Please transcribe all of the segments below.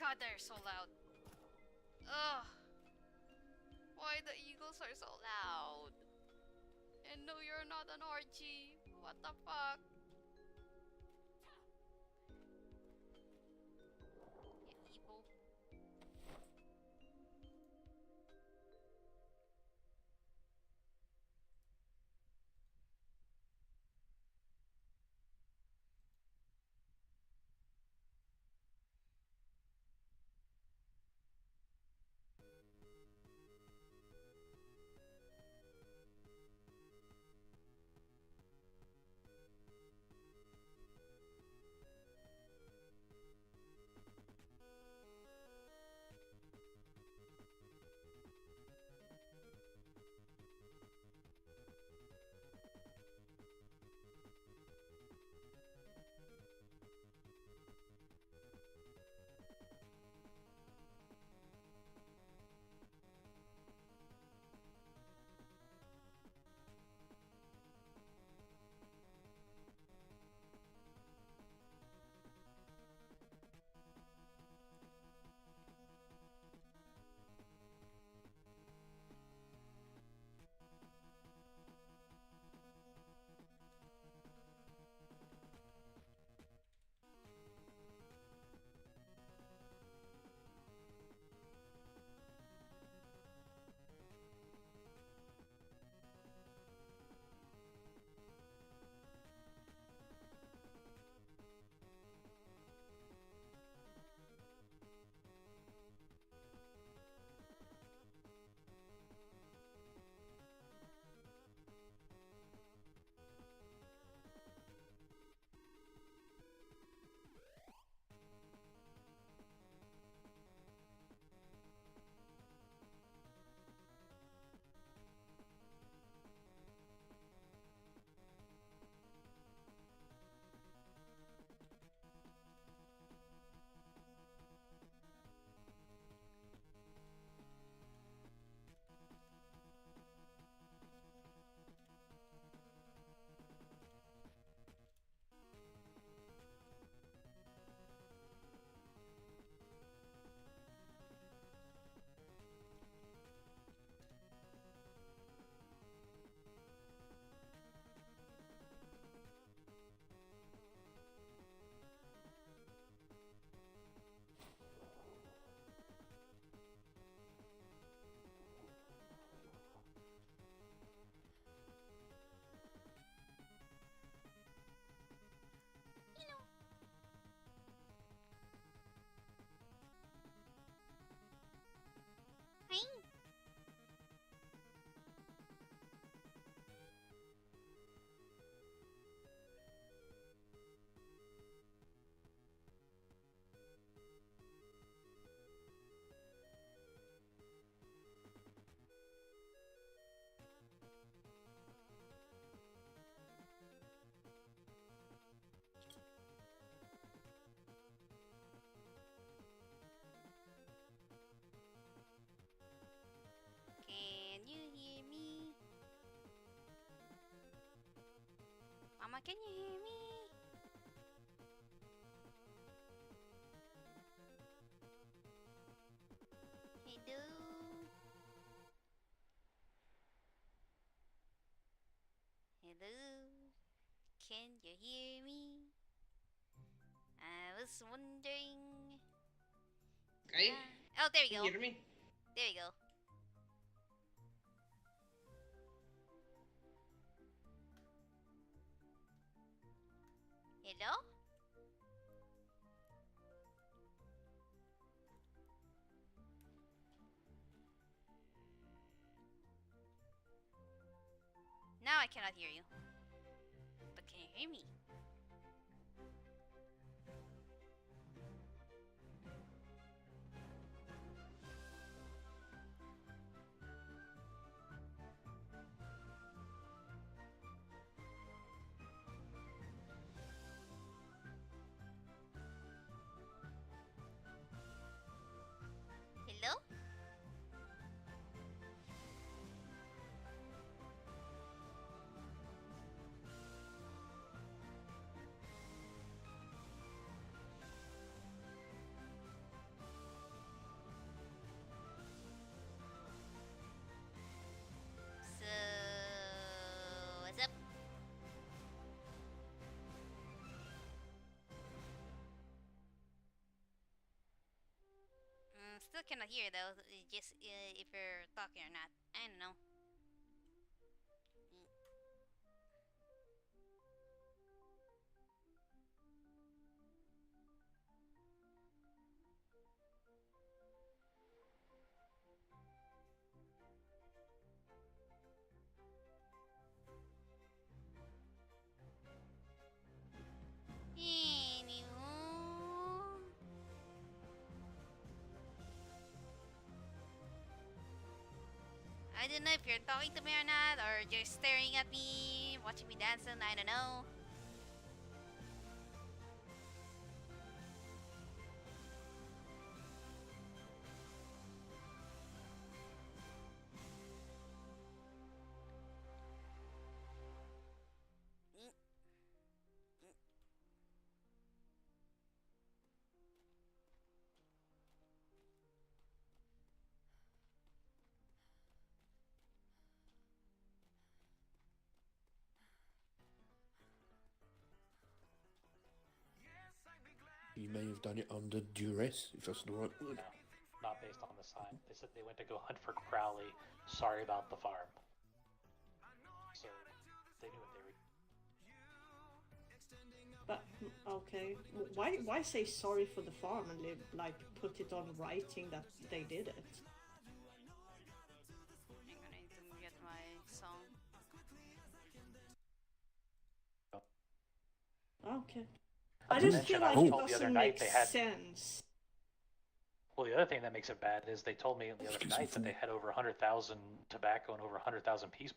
God, they're so loud. Ugh. Why the eagles are so loud? And no, you're not an orgy. What the fuck? You evil. Hi. Can you hear me? Mama, can you hear me? Hello? Hello? Can you hear me? I was wondering. Okay. Oh, there we Can go. you hear me? There we go. Hello? Now I cannot hear you. But can you hear me? Hello? still cannot hear though. Just if you're talking or not. I don't know. Anywho, I don't know if you're talking to me or not, or just staring at me, watching me dancing. I don't know. You may have done it under duress, if that's the right word. No, not based on the sign. They said they went to go hunt for Crowley. Sorry about the farm. So they knew what they were. But okay, why say sorry for the farm and like put it on writing that they did it? I'm gonna need to get my song. Okay. I just feel like it doesn't make sense. Well, the other thing that makes it bad is they told me the other night that they had over 100,000 tobacco and over 100,000 peas,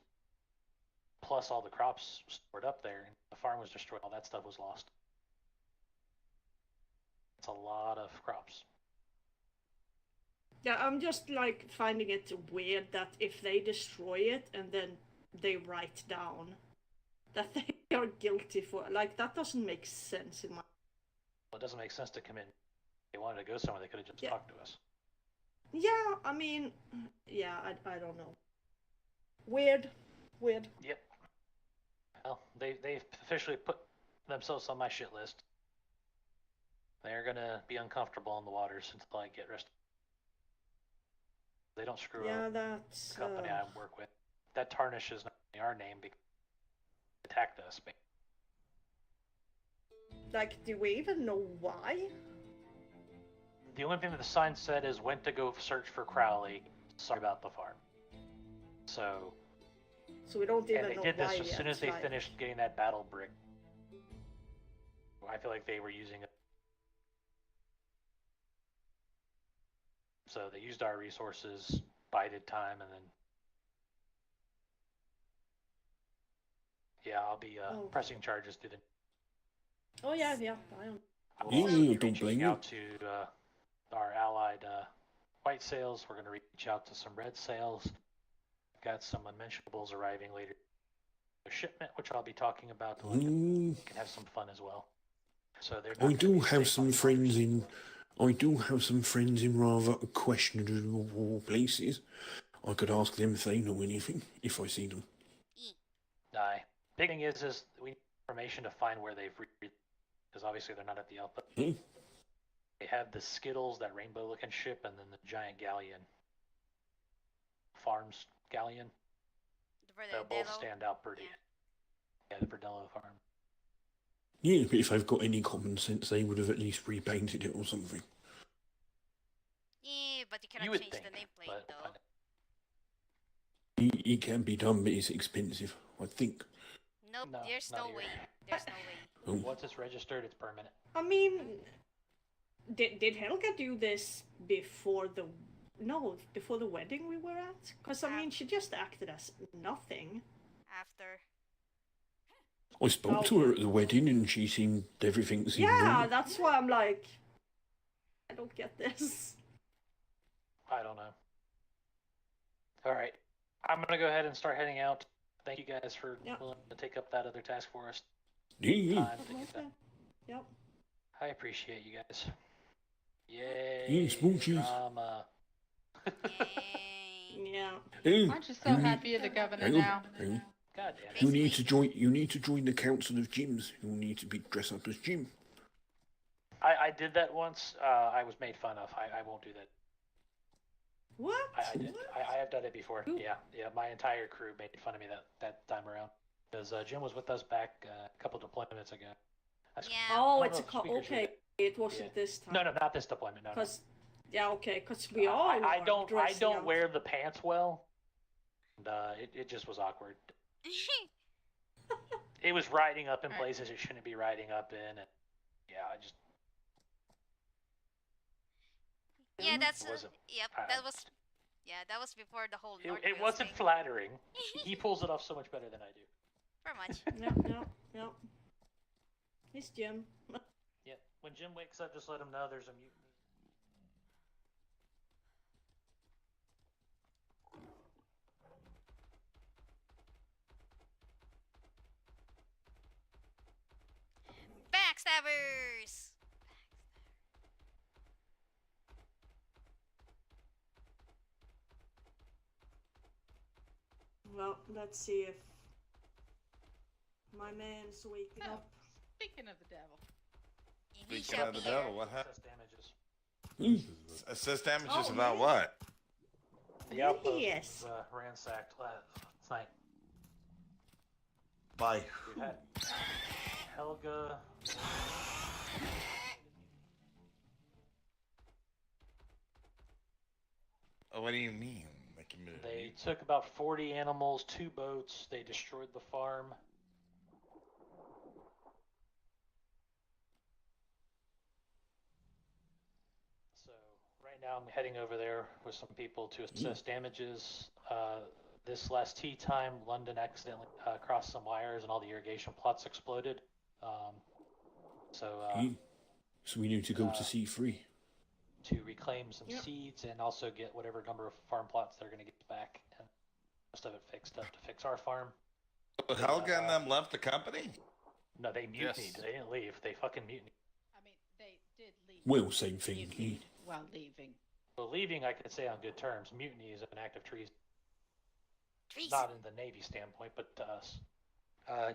plus all the crops stored up there. The farm was destroyed. All that stuff was lost. It's a lot of crops. Yeah, I'm just like finding it weird that if they destroy it and then they write down that they are guilty for, like, that doesn't make sense in my. Well, it doesn't make sense to come in. If they wanted to go somewhere, they could have just talked to us. Yeah, I mean, yeah, I don't know. Weird. Yep. Well, they've officially put themselves on my shit list. They're gonna be uncomfortable in the waters until I get rest. They don't screw up that's the company I work with. That tarnishes our name because they attacked us. Like, do we even know why? The only thing that the sign said is went to go search for Crowley. Sorry about the farm. So we don't even know why. And they did this as soon as they like... finished getting that battle brick. I feel like they were using it. So they used our resources, bided time, and then I'll be pressing charges through the. Oh yeah, I will also be reaching out to our allied white sales. We're going to reach out to some red sales. Got some unmentionables arriving later. A shipment, which I'll be talking about. We can have some fun as well. So I do have some friends in. I do have some friends in rather questionable places. I could ask them if they know anything, if I see them. Aye. Big thing is we need information to find where they've because obviously they're not at the output. They have the Skittles, that rainbow-looking ship, and then the giant galleon. Farms galleon. They'll both stand out pretty. Yeah, the Verdello farm. Yeah, but if they've got any common sense, they would have at least repainted it or something. Yeah, but you cannot change the nameplate, though. It can be done, but it's expensive, I think. Nope, there's no way. There's no way. Once it's registered, it's permanent. I mean, did Helga do this before the wedding we were at? Because I mean, she just acted as nothing. After. I spoke to her at the wedding and she seemed everything seemed normal. That's why I'm like, I don't get this. I don't know. Alright, I'm gonna go ahead and start heading out. Thank you guys for willing to take up that other task for us. Yeah. Yep. I appreciate you guys. Yay. Yes, drama. Yeah. I'm just so happy you're the governor now. God damn it. You need to join the Council of Gyms. You'll need to be dressed up as Jim. I did that once. I was made fun of. I won't do that. What? I did. I have done it before. Yeah. My entire crew made fun of me that time around because Jim was with us back a couple deployments ago. Yeah. Oh, it's a okay. It wasn't this time. No, not this deployment. No. Cause, yeah, okay. Cause we all. I don't out. wear the pants well. And, it just was awkward. It was riding up in places it shouldn't be riding up in, and yeah, I just. Yeah, that's wasn't. yep. That was. Yeah, that was before the whole. It wasn't thing. flattering. He pulls it off so much better than I do. Pretty much. No. It's Jim. Yeah. When Jim wakes up, just let him know there's a mutiny. Backstabbers! Well, let's see if my man's waking up. Speaking of the devil. He Speaking of the devil, what happened? Damages. Assist damages Oh, about yeah. what? The outpost Yes. was ransacked last night. By We've had Helga. what do you mean? They took about 40 animals, 2 boats. They destroyed the farm. So right now I'm heading over there with some people to assess damages. This last tea time, London accidentally crossed some wires and all the irrigation plots exploded. So we need to go to C3. To reclaim some seeds and also get whatever number of farm plots they're going to get back and most of it fixed up to fix our farm. Helga and them left the company? No, they mutinied. Yes. They didn't leave. They fucking mutinied. I mean, they did leave. Well, same thing. While leaving. Well, leaving I could say on good terms. Mutiny is an act of treason. Treason. Not in the Navy standpoint, but to us.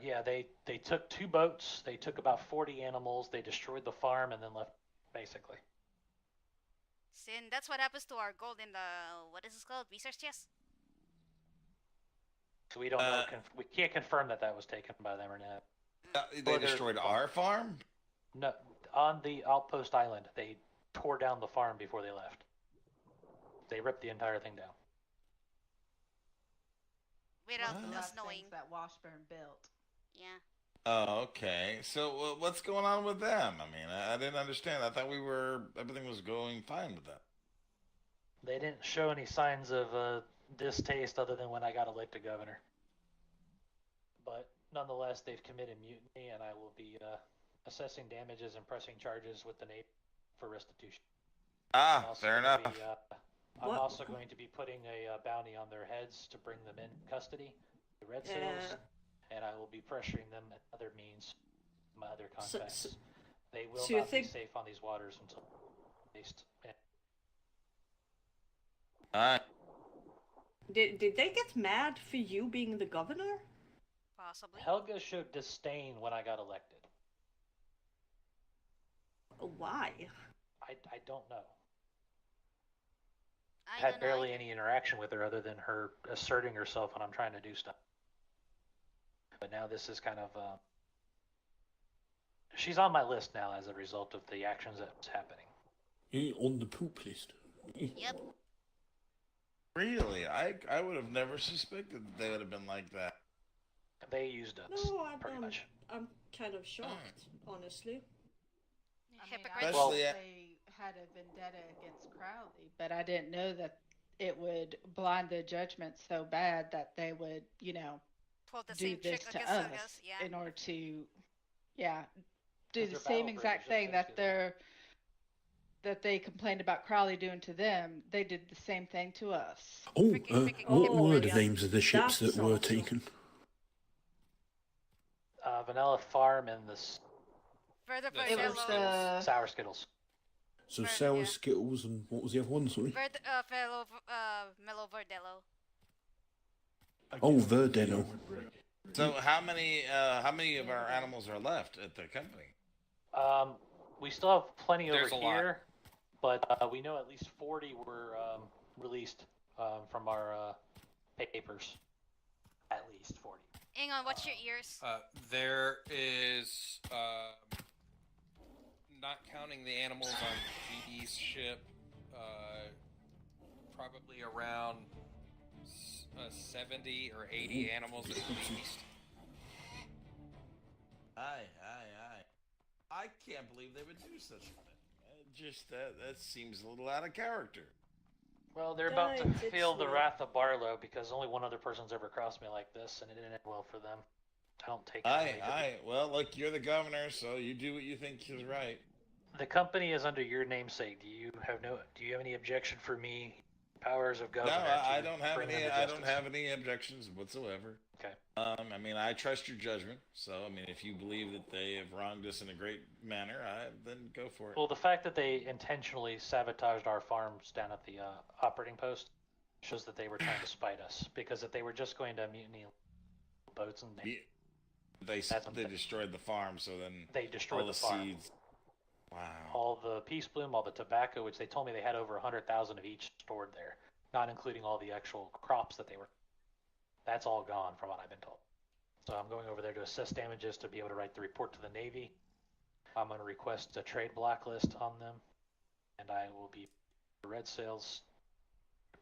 Yeah, they took 2 boats. They took about 40 animals. They destroyed the farm and then left, basically. Sin, that's what happens to our gold in the, what is this called? Research chest? So we don't know. We can't confirm that was taken by them or not. They destroyed our farm? No, on the outpost island, they tore down the farm before they left. They ripped the entire thing down. Without One of the us last knowing. things that Washburn built. Yeah. Oh, okay. So what's going on with them? I mean, I didn't understand. I thought everything was going fine with that. They didn't show any signs of distaste other than when I got elected governor. But nonetheless, they've committed mutiny, and I will be assessing damages and pressing charges with the Navy for restitution. Fair enough. I'm also going to be putting a bounty on their heads to bring them in custody, the red sails, and I will be pressuring them at other means, my other contacts. They will not be safe on these waters until released. Did they get mad for you being the governor? Possibly. Helga showed disdain when I got elected. Why? I don't know. I had don't barely know. any interaction with her other than her asserting herself when I'm trying to do stuff. But now this is kind of she's on my list now as a result of the actions that was happening. On the poop list. Yep. Really? I would have never suspected that they would have been like that. They used us pretty much. I'm kind of shocked, honestly. I mean, Hypocrites. I thought Especially they had a vendetta against Crowley, but I didn't know that it would blind the judgment so bad that they would, Pulled the do same this trick to against us us. Yeah. in order to, do Because the they're same battle exact breakers, thing that's that they complained about Crowley doing to them. They did the same thing to us. Oh, Freaking what were the yeah. names of the ships That's that were awesome. taken? Vanilla Farm and the Further It was fellow. Sour Skittles. So Bird, Sour yeah. Skittles and what was the other one? Sorry. Fellow Mellow Verdello. Oh, Verdeno. So how many of our animals are left at the company? We still have plenty There's over a lot. here, but we know at least 40 were released from our papers. At least 40. Hang on, what's your ears? There is, not counting the animals on GD's ship, probably around 70 or 80 animals at least. Aye. I can't believe they would do such a thing. Just that seems a little out of character. Well, they're about to Right, it's feel the not. wrath of Barlow because only one other person's ever crossed me like this, and it didn't end well for them. I don't take it. Aye. Well, look, you're the governor, so you do what you think is right. The company is under your namesake. Do you have any objection for me, powers of No, governor? I to don't have bring any. them to I don't justice? have any objections whatsoever. Okay. I mean, I trust your judgment. So, I mean, if you believe that they have wronged us in a great manner, then go for it. Well, the fact that they intentionally sabotaged our farms down at the operating post shows that they were trying to spite us. Because if they were just going to mutiny boats and They destroyed the farm, so then they destroyed all the the farm. seeds. Wow. All the peace bloom, all the tobacco, which they told me they had over 100,000 of each stored there, not including all the actual crops that they were. That's all gone from what I've been told. So I'm going over there to assess damages to be able to write the report to the Navy. I'm going to request a trade blacklist on them, and I will be red sales,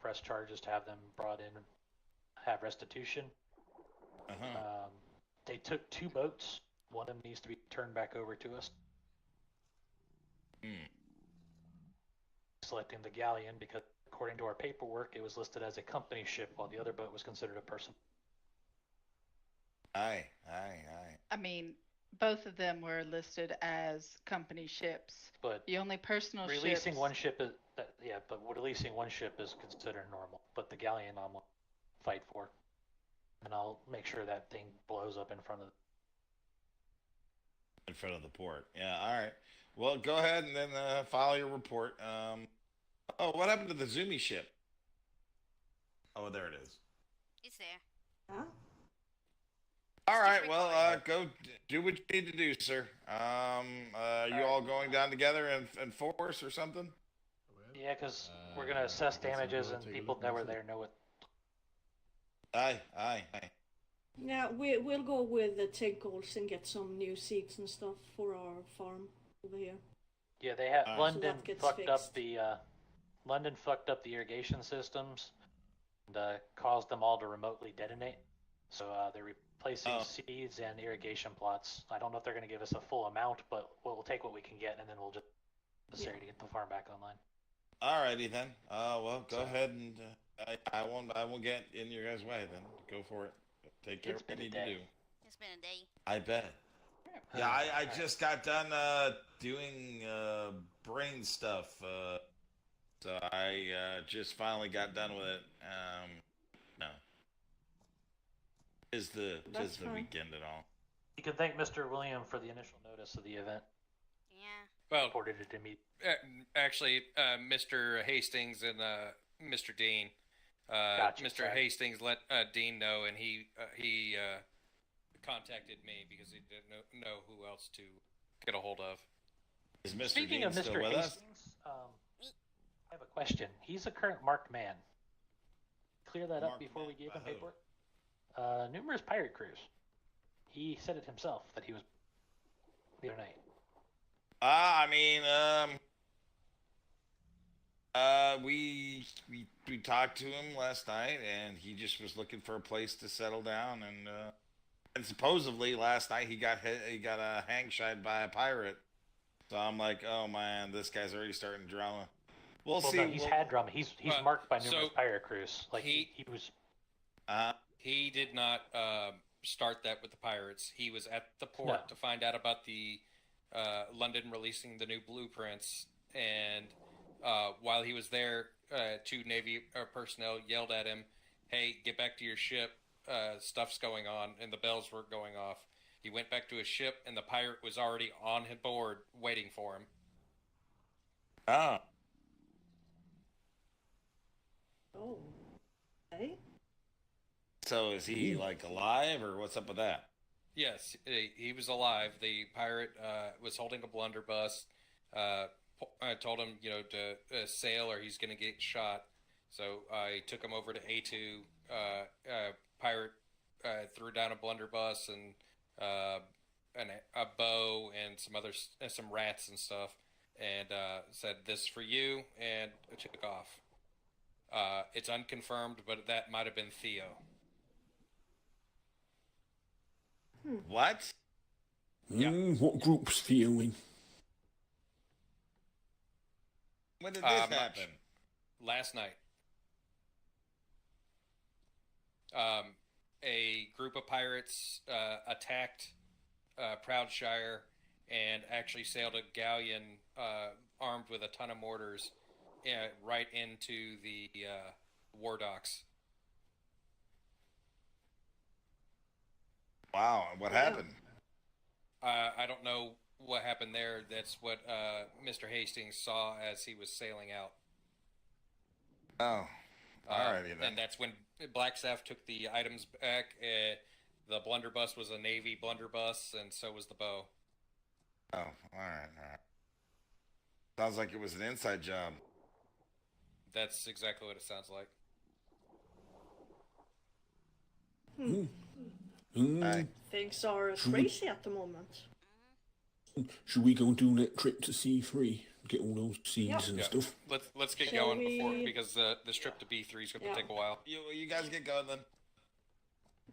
press charges to have them brought in, have restitution. They took 2 boats. One of them needs to be turned back over to us. Selecting the galleon because according to our paperwork it was listed as a company ship while the other boat was considered a person. Aye. I mean, both of them were listed as company ships. But The only personal releasing ships. one ship is but releasing one ship is considered normal. But the galleon I'm gonna fight for. And I'll make sure that thing blows up in front of the port. Yeah, all right. Well, go ahead and then file your report. What happened to the Zumi ship? Oh, there it is. It's there. Huh? All right, well, go do what you need to do, sir. You all going down together in force or something? Yeah, because we're gonna assess damages and people that were there know it. Aye. Yeah, we'll go with the Tinkles and get some new seeds and stuff for our farm over here. Yeah, they had So London that gets fucked up fixed. the irrigation systems and caused them all to remotely detonate. So they're replacing seeds and irrigation plots. I don't know if they're going to give us a full amount, but we'll take what we can get, and then we'll just necessary to get the farm back online. Alrighty then. Well, go ahead and I won't get in your guys' way then. Go for it. Take care of what you need to do. It's been a day. I bet. Yeah, I just got done doing brain stuff. So I just finally got done with it. No. Is the fine. weekend and all. You can thank Mr. William for the initial notice of the event. Yeah. Well, Reported it to me. actually, Mr. Hastings and Mr. Dean. Gotcha, Mr. sorry. Hastings let Dean know, and he contacted me because he didn't know who else to get a hold of. Is Mr. Speaking Dean of still Mr. with us? Hastings, I have a question. He's a current marked man. Clear that up Marked before man we gave by him who? paperwork. Numerous pirate crews. He said it himself that he was the other night. I mean, we talked to him last night, and he just was looking for a place to settle down, and supposedly last night he got hang-shied by a pirate. So I'm like, oh man, this guy's already starting drama. We'll see. No, he's had drama. He's Well, marked by numerous so pirate crews. Like he- he was. He did not start that with the pirates. He was at the port No. to find out about the London releasing the new blueprints, and while he was there, 2 Navy personnel yelled at him, "Hey, get back to your ship! Stuff's going on," and the bells were going off. He went back to his ship, and the pirate was already on his board waiting for him. Oh. Oh. Hey? So is he like alive, or what's up with that? Yes, he was alive. The pirate was holding a blunderbuss. Told him, to sail or he's going to get shot. So I took him over to A2. Pirate threw down a blunderbuss and a bow and some rats and stuff, and said, "This is for you," and took off. It's unconfirmed, but that might have been Theo. What? Yeah. What group's Theo in? When did this happen? Last night. A group of pirates attacked Proudshire and actually sailed a galleon armed with a ton of mortars right into the war docks. Wow, what happened? I don't know what happened there. That's what Mr. Hastings saw as he was sailing out. Oh, alrighty then. And that's when Blackstaff took the items back. The blunderbuss was a Navy blunderbuss, and so was the bow. Oh, alright. Sounds like it was an inside job. That's exactly what it sounds like. Things are crazy at the moment. Should we go do that trip to C3? Get all those seeds and stuff? Let's get Shall going we- before, because this trip to B3 is going to take a while. You guys get going then.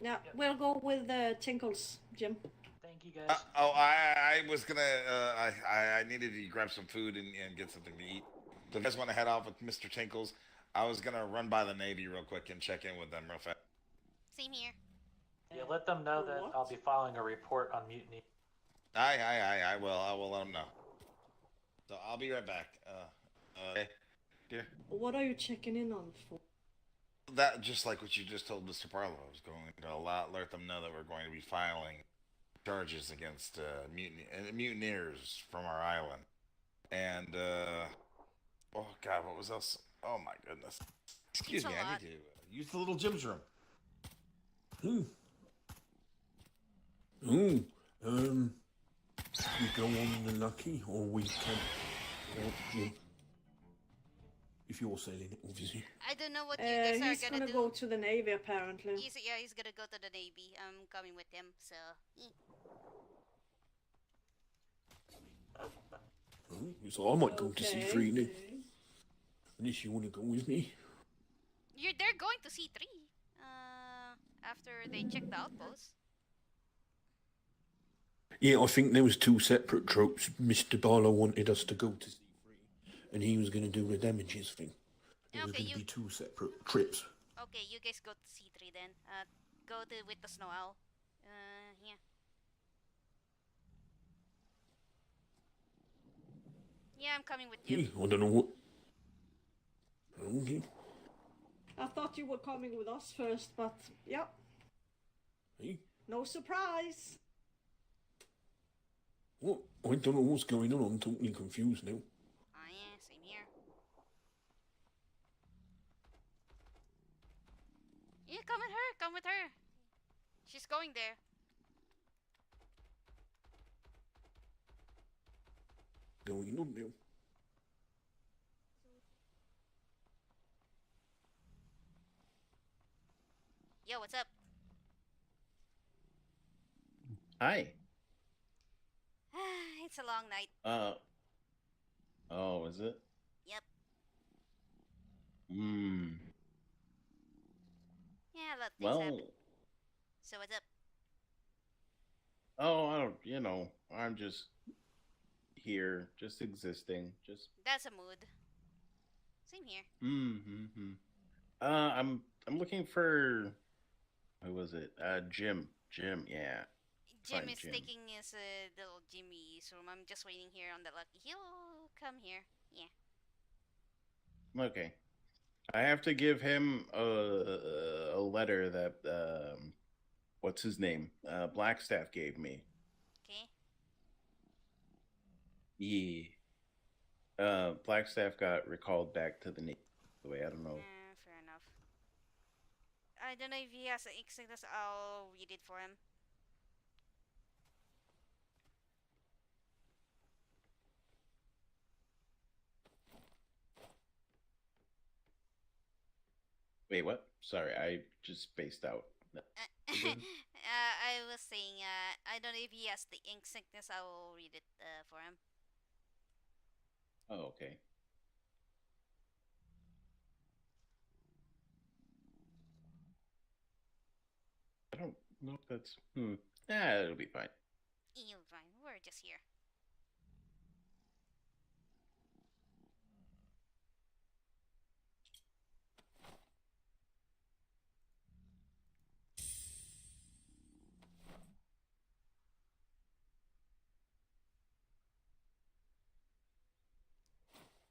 Yeah, we'll go with Tinkles, Jim. Thank you guys. I was gonna. I needed to grab some food and get something to eat. So if you guys want to head off with Mr. Tinkles, I was gonna run by the Navy real quick and check in with them real fast. Same here. Yeah, let them know that What? I'll be filing a report on mutiny. I will. I will let them know. So I'll be right back. Okay, dear. What are you checking in on for? That just like what you just told Mr. Barlow, I was going to let them know that we're going to be filing charges against mutineers from our island. And oh god, what was else? Oh my goodness! Excuse It's a me, I lot. need to use the little Jim's room. We go on the Lucky, or we can, Jim. If you're sailing it, obviously. I don't know what you guys are He's gonna gonna do. go to the Navy apparently. He's gonna go to the Navy. I'm coming with him, so. So I might go to Okay. C3 then. Unless you want to go with me. They're going to C3. After they check the outpost. Yeah, I think there was two separate tropes. Mr. Barlow wanted us to go to C3, and he was going to do the damages thing. There was Okay, going to you- be two separate trips. Okay, you guys go to C3 then. Go with the Snow Owl. Yeah. Yeah, I'm coming with you. Yeah, I don't know what. Okay. I thought you were coming with us first, but yeah, Hey, no surprise. what? I don't know what's going on. I'm totally confused now. Oh yeah, same here. Yeah, come with her. Come with her. She's going there. Going on now. Yo, what's up? Hi. It's a long night. Oh, is it? Yep. Yeah, a lot of things happen. Well, So what's up? I don't, I'm just here, just existing, just, That's a mood. Same here. I'm looking for, who was it? Jim, yeah. Jim Fine, is Jim. taking his little Jimmy's room. I'm just waiting here on the Lucky. He'll come here. Yeah. Okay. I have to give him a letter that, what's his name? Blackstaff gave me. Okay. Yeah. Blackstaff got recalled back to the Navy. I don't know. Fair enough. I don't know if he has an Exodus. I'll read it for him. Wait, what? Sorry, I just spaced out. I was saying, I don't know if he has the ink sickness. I will read it for him. Oh, okay. I don't know if that's. It'll be fine. You'll fine. We're just here.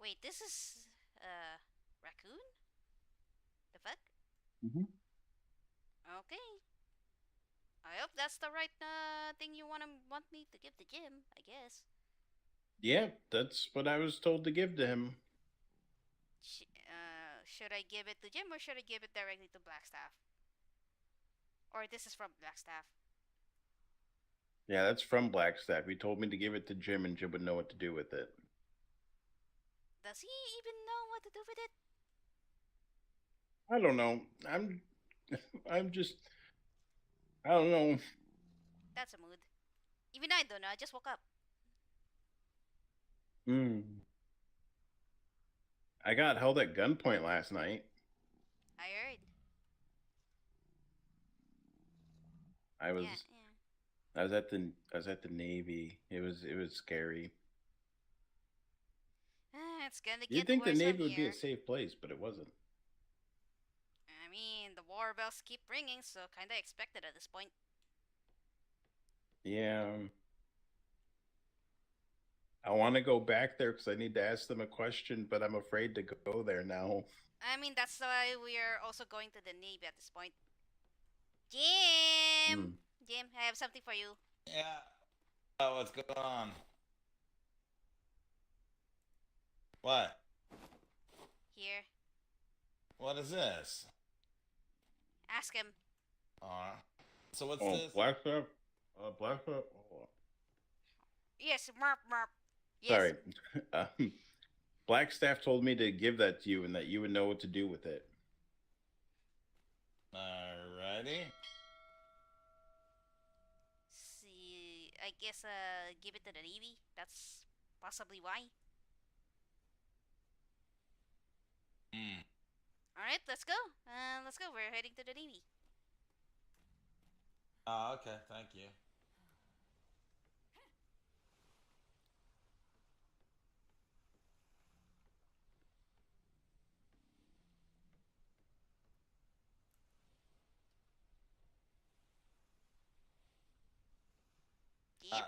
Wait, this is raccoon? The fuck? Mm-hmm. Okay. I hope that's the right thing you want me to give to Jim, I guess. Yeah, that's what I was told to give to him. Should I give it to Jim or should I give it directly to Blackstaff? Or this is from Blackstaff? Yeah, that's from Blackstaff. He told me to give it to Jim, and Jim would know what to do with it. Does he even know what to do with it? I don't know. I'm just. I don't know. That's a mood. Even I don't know. I just woke up. I got held at gunpoint last night. I heard. I was. Yeah. I was at the Navy. It was scary. It's gonna get You'd think the worse Navy from would be here. a safe place, but it wasn't. I mean, the war bells keep ringing, so kinda expected at this point. Yeah. I want to go back there because I need to ask them a question, but I'm afraid to go there now. I mean, that's why we are also going to the Navy at this point. Jim! Jim, I have something for you. Yeah. Oh, what's going on? What? Here. What is this? Ask him. So what's this? Blackstaff? Blackstaff? Oh. Yes, Marp. Yes. Sorry. Blackstaff told me to give that to you and that you would know what to do with it. Alrighty. See, I guess give it to the Navy. That's possibly why. Alright, let's go. Let's go. We're heading to the Navy. Okay, thank you.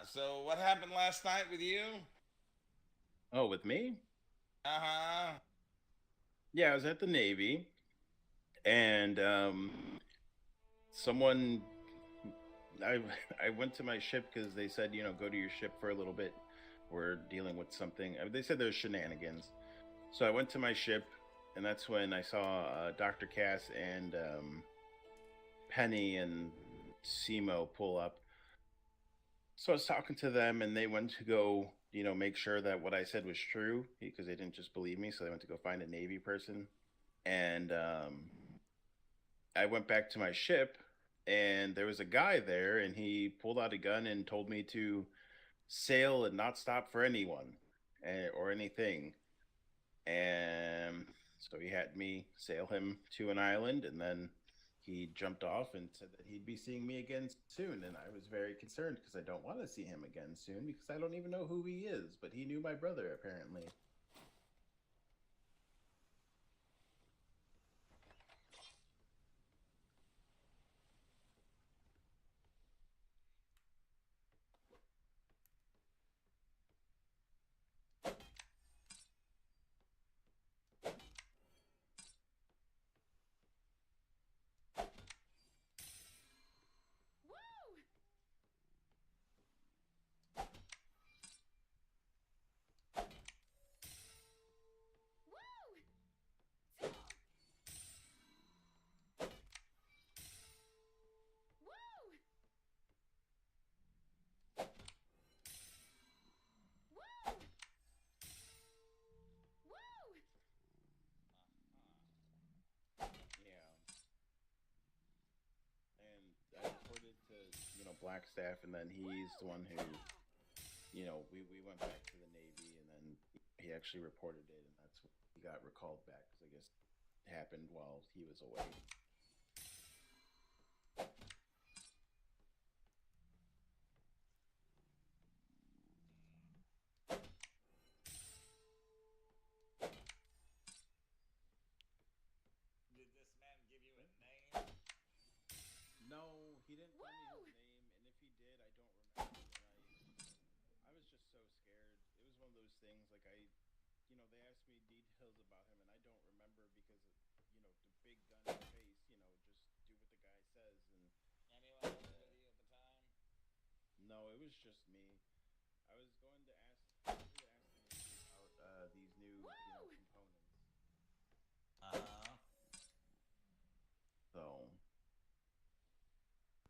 So what happened last night with you? Oh, with me? Uh-huh. Yeah, I was at the Navy, and someone, I went to my ship because they said, go to your ship for a little bit. We're dealing with something. They said there's shenanigans. So I went to my ship, and that's when I saw Dr. Cass and Penny and Simo pull up. So I was talking to them, and they went to go, make sure that what I said was true, because they didn't just believe me. So they went to go find a Navy person. And I went back to my ship, and there was a guy there, and he pulled out a gun and told me to sail and not stop for anyone or anything. And so he had me sail him to an island, and then he jumped off and said that he'd be seeing me again soon. And I was very concerned because I don't want to see him again soon because I don't even know who he is, but he knew my brother apparently. Blackstaff, and then he's the one who, you know, we went back to the Navy, and then he actually reported it, and that's when he got recalled back, because I guess it happened while he was away. Did this man give you a name? No, he didn't tell me his name, and if he did, I don't remember. And I was just so scared. It was one of those things, like you know, they asked me details about him, and I don't remember because of, you know, the big gun in the face. You know, just do what the guy says. And Anyone else with you at the time? no, it was just me. I was going to ask about these new, you know, components. So.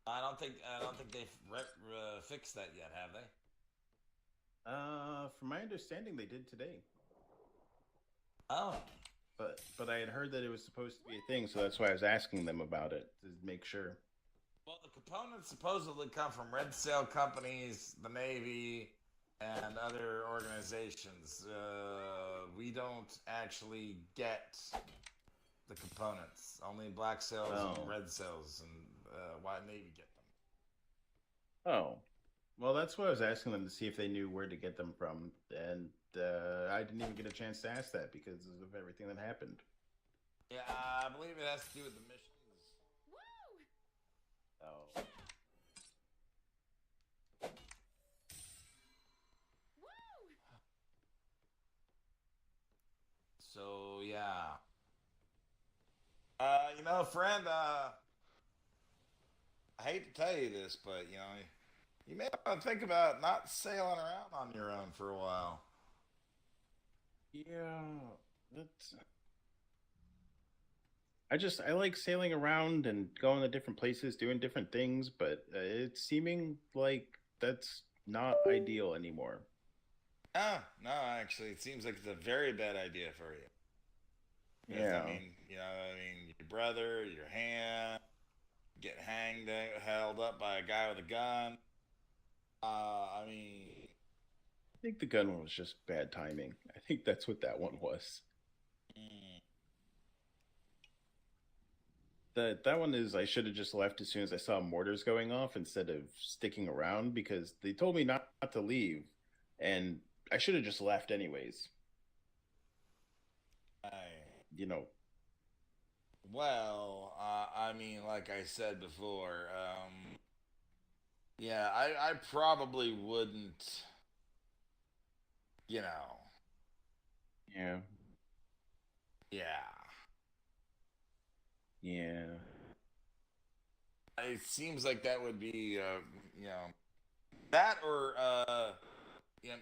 I don't think they've fixed that yet, have they? From my understanding, they did today. Oh. But I had heard that it was supposed to be a thing, so that's why I was asking them about it to make sure. Well, the components supposedly come from red sail companies, the Navy, and other organizations. We don't actually get the components. Only black sails and red sails and white Navy get them. Oh. Well, that's what I was asking them to see if they knew where to get them from, and I didn't even get a chance to ask that because of everything that happened. Yeah, I believe it has to do with the missions. Oh. So, yeah. You know, friend, I hate to tell you this, but, you know, you may want to think about not sailing around on your own for a while. Yeah, that's... I like sailing around and going to different places, doing different things, but it's seeming like that's not ideal anymore. No, actually, it seems like it's a very bad idea for you. Yeah. I mean, you know, your brother, your hand, get held up by a guy with a gun. I think the gun one was just bad timing. I think that's what that one was. That one is, I should have just left as soon as I saw mortars going off instead of sticking around, because they told me not to leave, and I should have just left anyways. You know. Well, I mean, like I said before, yeah, I probably wouldn't, you know. Yeah. Yeah. Yeah. It seems like that would be, you know, that or, you know,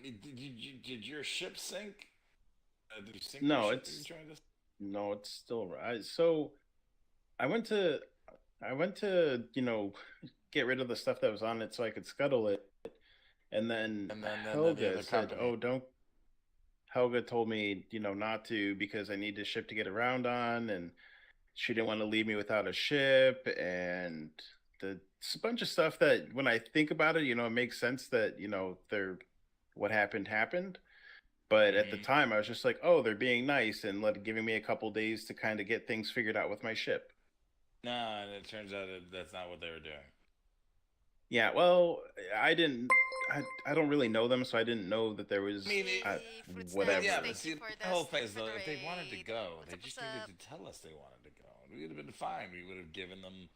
did your ship sink? Did you sink? No, your ship? No, it's still right. So I went to, you know, get rid of the stuff that was on it so I could scuttle it, and then Helga said, "Oh, don't." Helga told me, you know, not to, because I need a ship to get around on, and she didn't want to leave me without a ship, and it's a bunch of stuff that, when I think about it, you know, it makes sense that, you know, what happened. But at the time, I was just like, oh, they're being nice and giving me a couple days to kind of get things figured out with my ship. No, and it turns out that's not what they were doing. Yeah, well, I don't really know them, so I didn't know that there was whatever. Yeah, but see, the whole thing is, though, if they wanted to go, they just needed to tell us they wanted to go. We would have been fine. We would have given them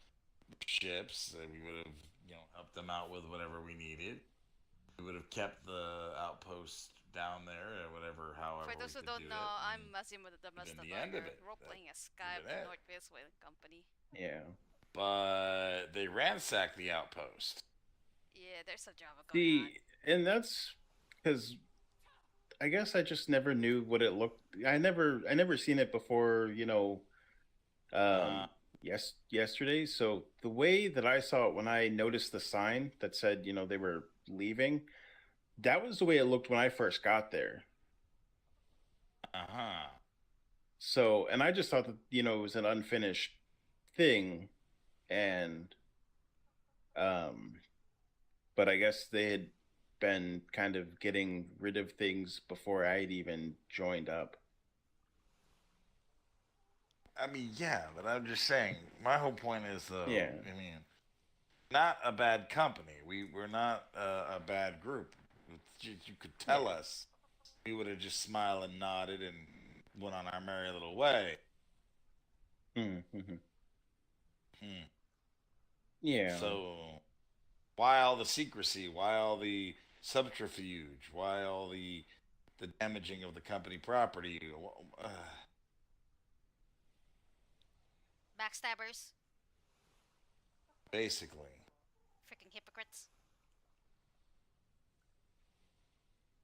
ships. We would have, you know, helped them out with whatever we needed. We would have kept the outpost down there, or whatever, however. For those who don't know, I'm Mazim with the MazdaTiger, role-playing as Zkhai of the Nort Whaling Company. Yeah. But they ransacked the outpost. Yeah, there's a drama going on. And that's because I guess I just never knew what it looked. I never seen it before, you know. Yesterday. So the way that I saw it, when I noticed the sign that said, you know, they were leaving, that was the way it looked when I first got there. So, and I just thought that, you know, it was an unfinished thing, and but I guess they had been kind of getting rid of things before I had even joined up. I mean, yeah, but I'm just saying. My whole point is, though. Yeah. I mean, not a bad company. We're not a bad group. You could tell us. We would have just smiled and nodded and went on our merry little way. Mm-hmm. Hmm. Yeah. So, why all the secrecy? Why all the subterfuge? Why all the damaging of the company property? Backstabbers. Basically. Freaking hypocrites.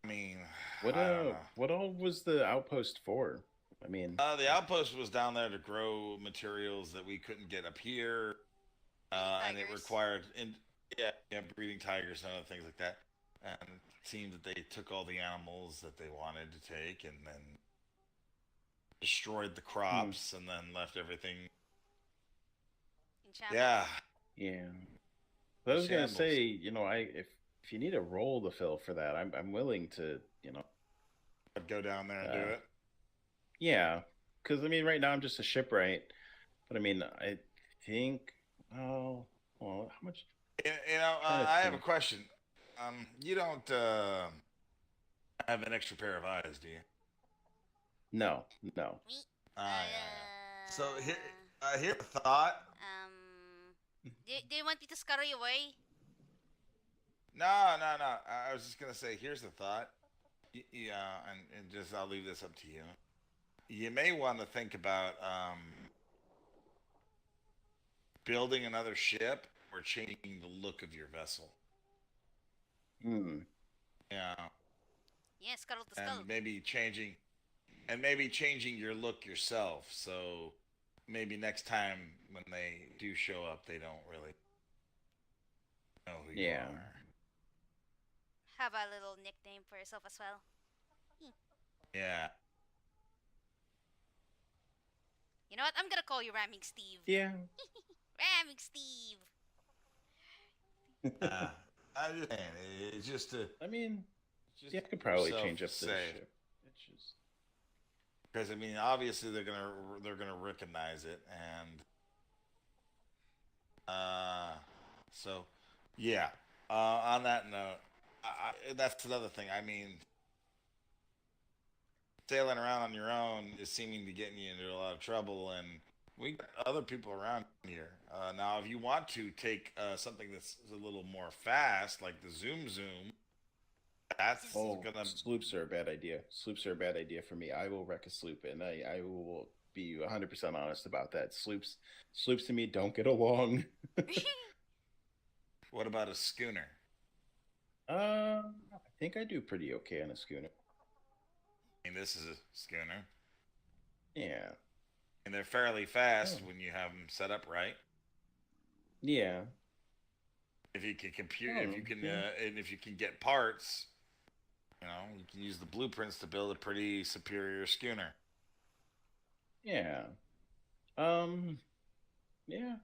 I mean, What I don't know. what all was the outpost for? I mean, The outpost was down there to grow materials that we couldn't get up here, and it Tigers. required breeding tigers and other things like that. And it seemed that they took all the animals that they wanted to take, and then destroyed the crops, and then left everything. In shambles. Yeah, yeah. I was gonna Shambles. say, if you need a role to fill for that, I'm willing to, I'd go down there and do it. Yeah, because I mean, right now I'm just a shipwright, but I mean, I think, well, how much? I have a question. You don't have an extra pair of eyes, do you? No. So here's a thought. Do you want me to scurry away? No. I was just gonna say, here's a thought. Yeah, and just I'll leave this up to you. You may want to think about building another ship or changing the look of your vessel. Yeah. Yeah, scuttle the skull. And maybe changing your look yourself. So maybe next time when they do show up, they don't really know who you are. Have a little nickname for yourself as well. Yeah. You know what? I'm gonna call you Ramming Steve. Yeah. Ramming Steve. I'm just saying, it's just to. I mean, just I could probably yourself change up the safe. ship. It's just Because I mean, obviously they're gonna recognize it, and so yeah. On that note, that's another thing. I mean, sailing around on your own is seeming to get you into a lot of trouble, and we got other people around here. Now, if you want to take something that's a little more fast, like the zoom, that's gonna. Sloops are a bad idea. Sloops are a bad idea for me. I will wreck a sloop, and I will be 100% honest about that. Sloops to me don't get along. What about a schooner? I think I do pretty okay on a schooner. I mean, this is a schooner. Yeah. And they're fairly fast when you have them set up right. Yeah. If you can and if you can get parts, you can use the blueprints to build a pretty superior schooner. Yeah. Yeah.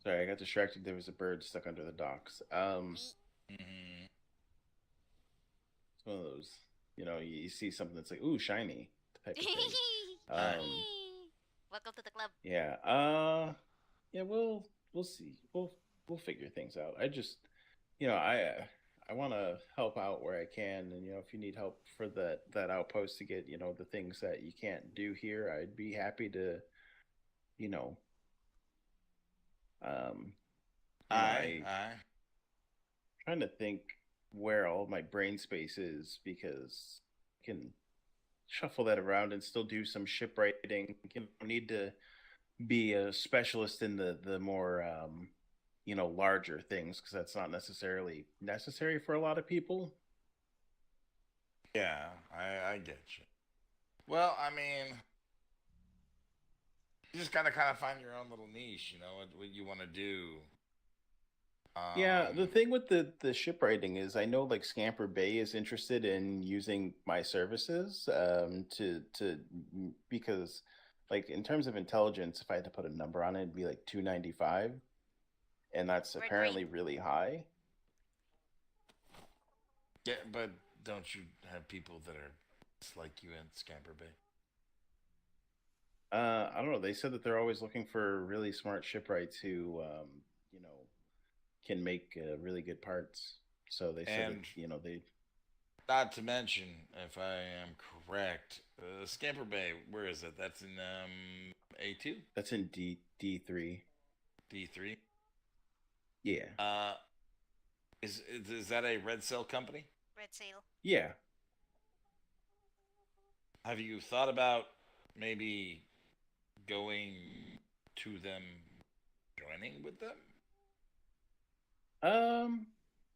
Sorry, I got distracted. There was a bird stuck under the docks. It's one of those, you see something that's like, ooh, shiny type of thing. Welcome to the club. Yeah. Yeah, we'll see. We'll figure things out. I just, I want to help out where I can, and if you need help for that outpost to get, the things that you can't do here, I'd be happy to, trying to think where all my brain space is, because I can shuffle that around and still do some shipwriting. You don't need to be a specialist in the more larger things, because that's not necessarily necessary for a lot of people. Yeah, I get you. Well, I mean, you just gotta kind of find your own little niche, what you want to do. Yeah, the thing with the shipwriting is, I know like Scamper Bay is interested in using my services because like in terms of intelligence, if I had to put a number on it, it'd be like 295, and that's Red apparently really high. Yeah, but don't you have people that are just like you in Scamper Bay? I don't know. They said that they're always looking for really smart shipwrights who, you know, can make really good parts. So they said And- that, you know, they. Not to mention, if I am correct, Scamper Bay, where is it? That's in A2? That's in D3. D3? Yeah. Is that a red cell company? Red Sail. Yeah. Have you thought about maybe going to them, joining with them?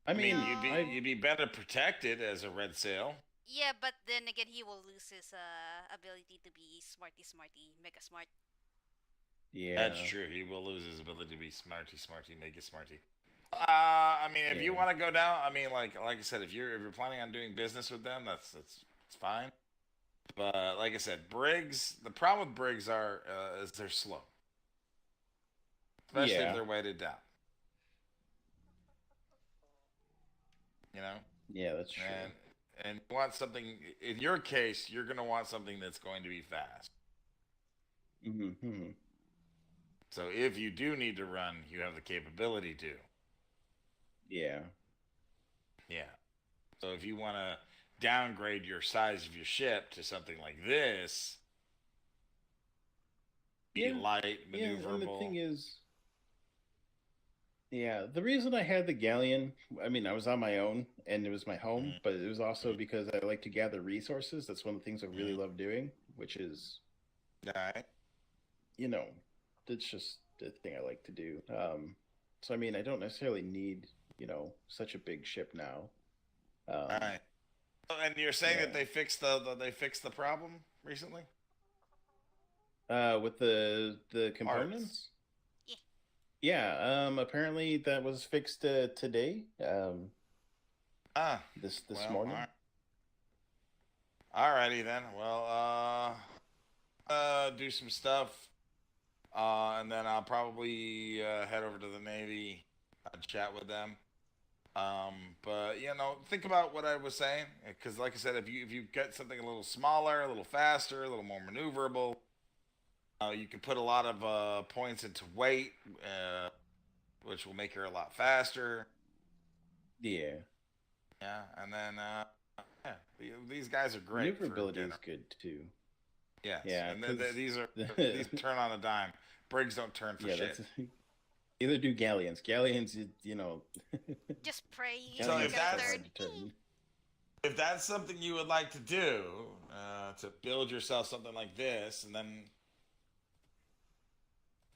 I mean, you'd be better protected as a red sail. Yeah, but then again, he will lose his ability to be smarty, mega smart. yeah. That's true. He will lose his ability to be smarty, mega smarty. I mean, if you Yeah. want to go down, I mean, like I said, if you're planning on doing business with them, that's fine. But like I said, brigs. The problem with brigs is they're slow, especially Yeah. if they're weighted down. You know. Yeah, that's true. And you want something. In your case, you're going to want something that's going to be fast. Mm-hmm. So if you do need to run, you have the capability to. Yeah. Yeah. So if you want to downgrade your size of your ship to something like this, be Yeah. light, Yeah, maneuverable. and the thing is, yeah, the reason I had the galleon, I mean, I was on my own and it was my home, but it was also because I like to gather resources. That's one of the things I really love doing, which is, Alright. you know, it's just the thing I like to do. So I mean, I don't necessarily need, you know, such a big ship now. Alright. And you're saying yeah. that they fixed the problem recently? With the components. Yeah. Apparently that was fixed today. This morning. Alrighty then. Well, do some stuff, and then I'll probably head over to the Navy, chat with them. But you know, think about what I was saying, because like I said, if you get something a little smaller, a little faster, a little more maneuverable, you can put a lot of points into weight, which will make her a lot faster. Yeah. Yeah, and then yeah, these guys are great. Maneuverability is good too. Yes. Yeah, and then 'cause these turn on a dime. Brigs don't turn for shit. Either do galleons. Galleons, you know. Just pray you So get if a that's- third. If that's something you would like to do, to build yourself something like this, and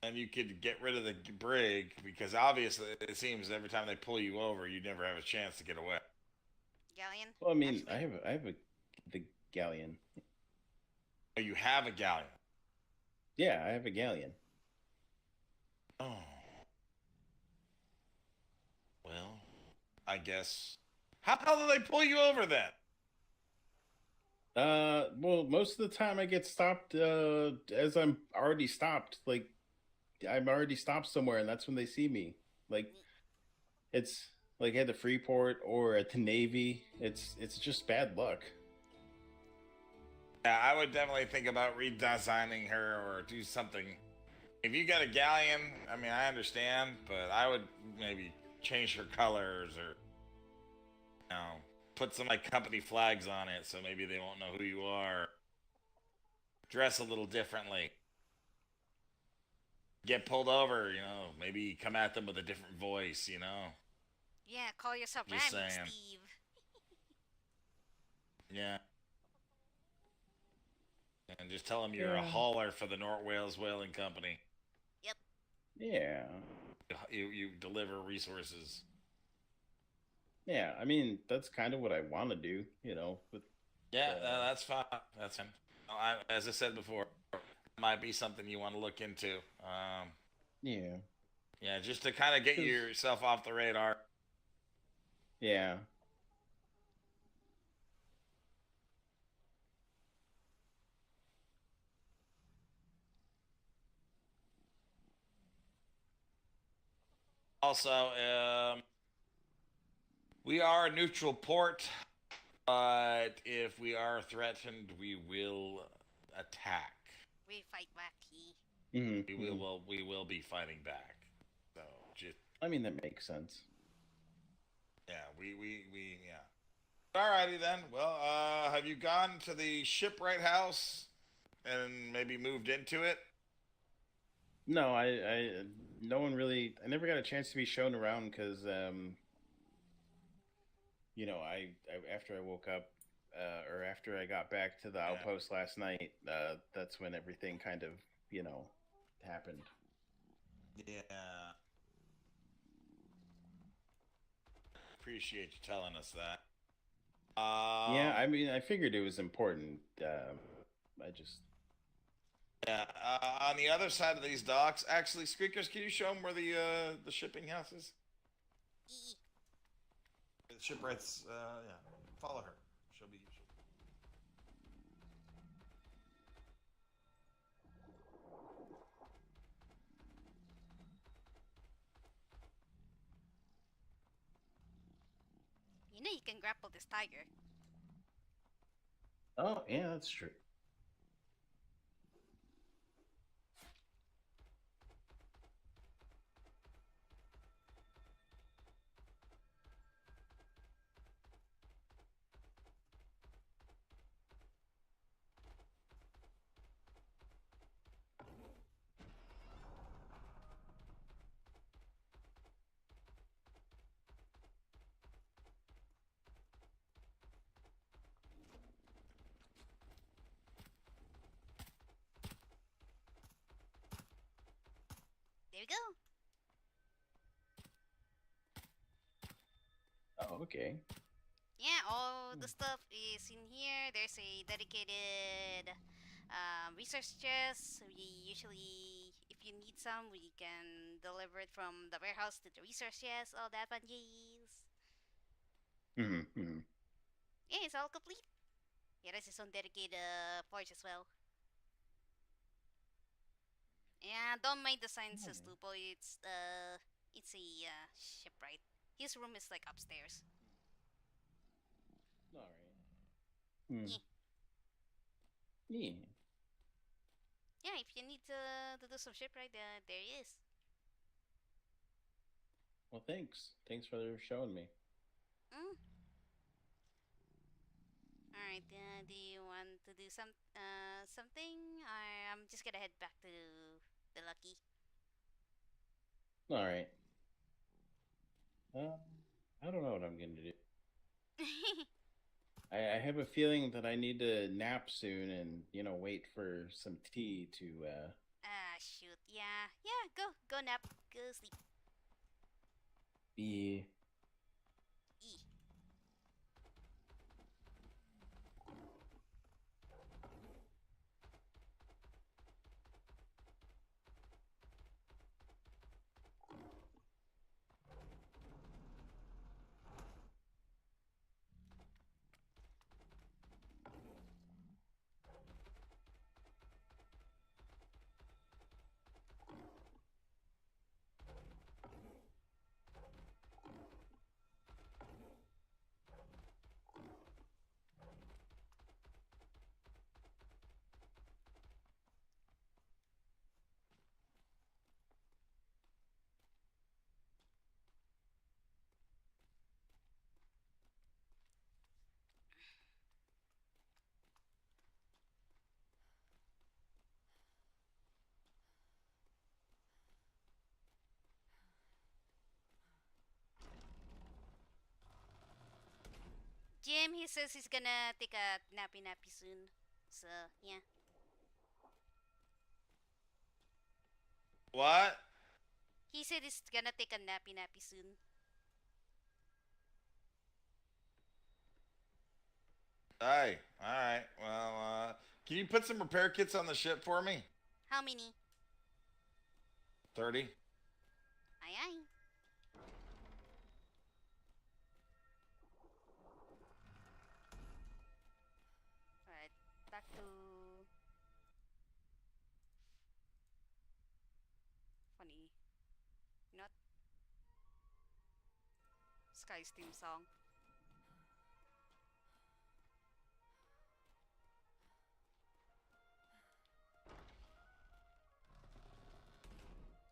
then you could get rid of the brig, because obviously it seems every time they pull you over, you never have a chance to get away. Galleon. Well, I mean, actually. I have the galleon. Oh, you have a galleon. Yeah, I have a galleon. Oh. Well, I guess. How the hell do they pull you over then? Well, most of the time I get stopped, as I'm already stopped. Like, I'm already stopped somewhere, and that's when they see me. Like, it's like at the Freeport or at the Navy. It's just bad luck. Yeah, I would definitely think about redesigning her or do something. If you got a galleon, I mean, I understand, but I would maybe change her colors or, you know, put some like company flags on it so maybe they won't know who you are. Dress a little differently. Get pulled over, you know, maybe come at them with a different voice, you know. Yeah, call yourself Just Ramming saying. Steve. Yeah. And just tell them you're a Yeah. hauler for the Nort Whales Whaling Company. Yeah. You deliver resources. Yeah, I mean, that's kind of what I want to do, you know. With Yeah, that's fine. That's fine. As I said before, it might be something you want to look into. Yeah. Yeah, just to kind of get 'Cause- yourself off the radar. Yeah. Also, we are a neutral port, but if we are threatened, we will attack. We fight back. We will be fighting back. So just. I mean, that makes sense. Yeah, yeah. Alrighty then. Well, have you gone to the shipwright house and maybe moved into it? No, no one really. I never got a chance to be shown around because, you know, I after I woke up, or after I got back to the outpost last night, that's when everything kind of, you know, happened. Yeah. Appreciate you telling us that. Yeah, I mean, I figured it was important. I just. Yeah, on the other side of these docks, actually, Squeakers, can you show them where the shipping house is? The shipwrights, yeah. Follow her. She'll be. You know you can grapple this tiger. Oh, yeah, that's true. There we go. Oh, okay. Yeah, all the stuff is in here. There's a dedicated resource chest. We usually, if you need some, we can deliver it from the warehouse to the resource chest. All that fun jazz. Yeah, it's all complete. Yeah, there's his own dedicated forge as well. Yeah, don't mind the sign, says Lupo. It's a shipwright. His room is like upstairs. All right. Yeah. Yeah, if you need to do some shipwright, there he is. Well, thanks. Thanks for showing me. Alright, do you want to do something? I'm just gonna head back to the Lucky. All right. I don't know what I'm gonna do. I have a feeling that I need to nap soon and, you know, wait for some tea to. Shoot. Yeah. Go nap. Go sleep. Be. Jim, he says he's gonna take a nappy soon. So, yeah. What? He said he's gonna take a nappy soon. Hey, alright. Well, can you put some repair kits on the ship for me? How many? 30. Aye. Alright, back to... Funny. Not... Zkhai's theme song.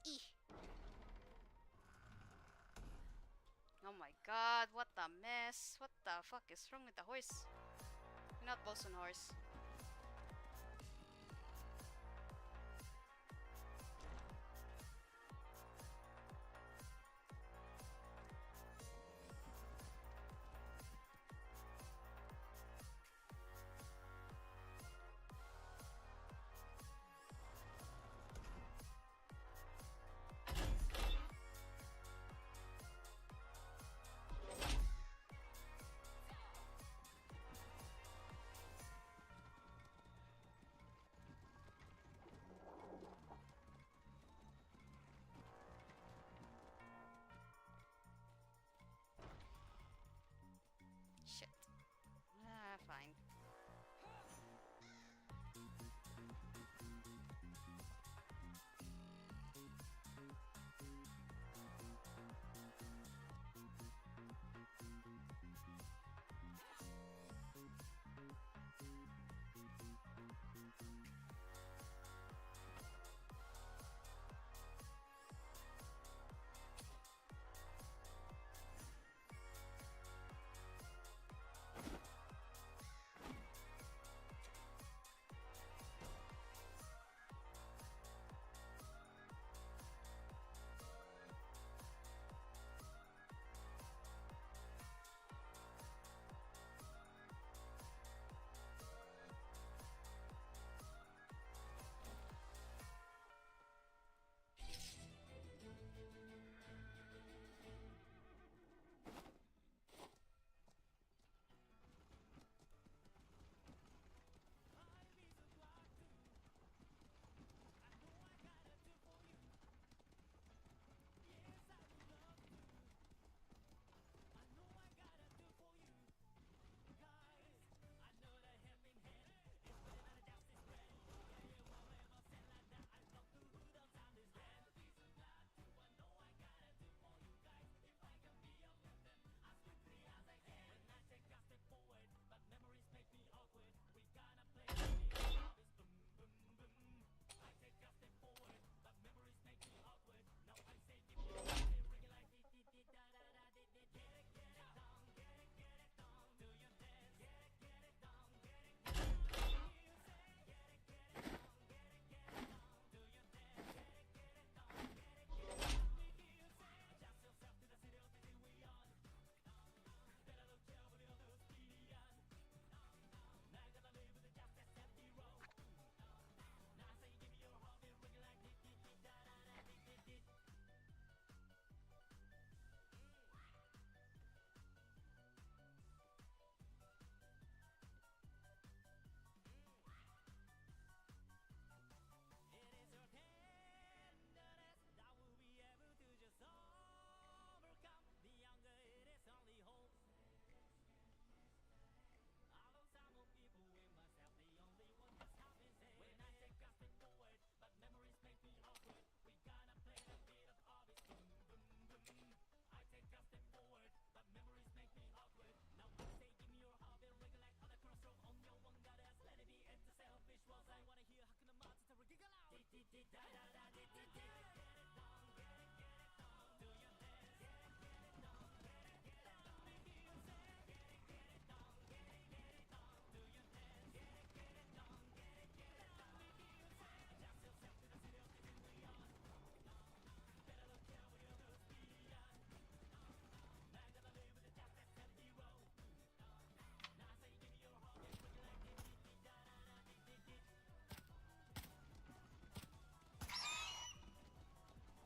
Eeh. Oh my god, what the mess? What the fuck is wrong with the horse? You're not Bolson horse. Shit. Ah, fine.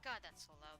God, that's so loud.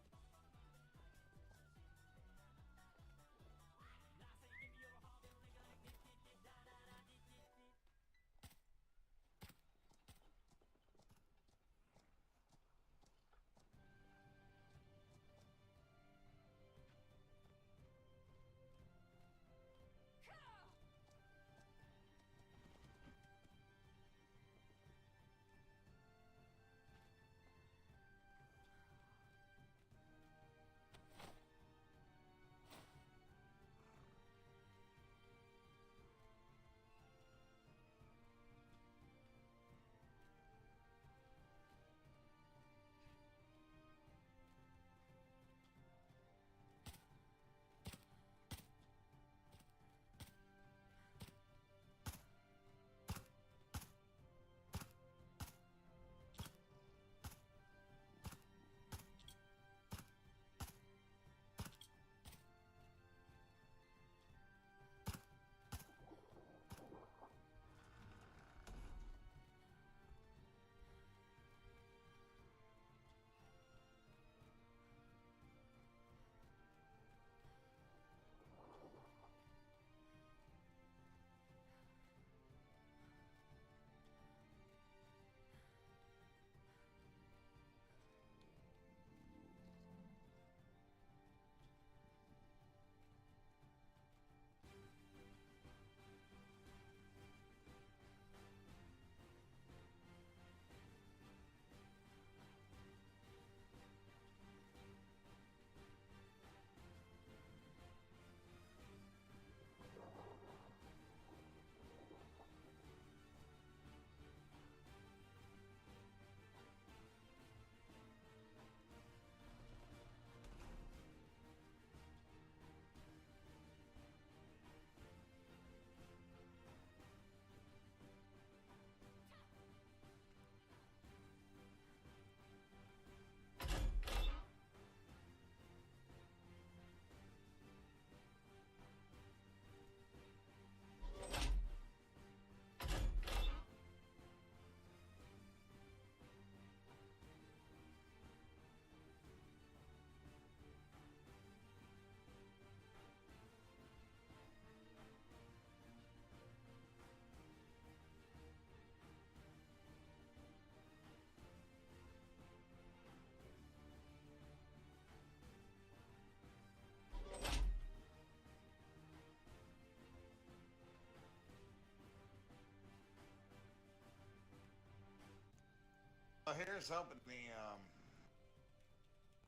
Well, here's hoping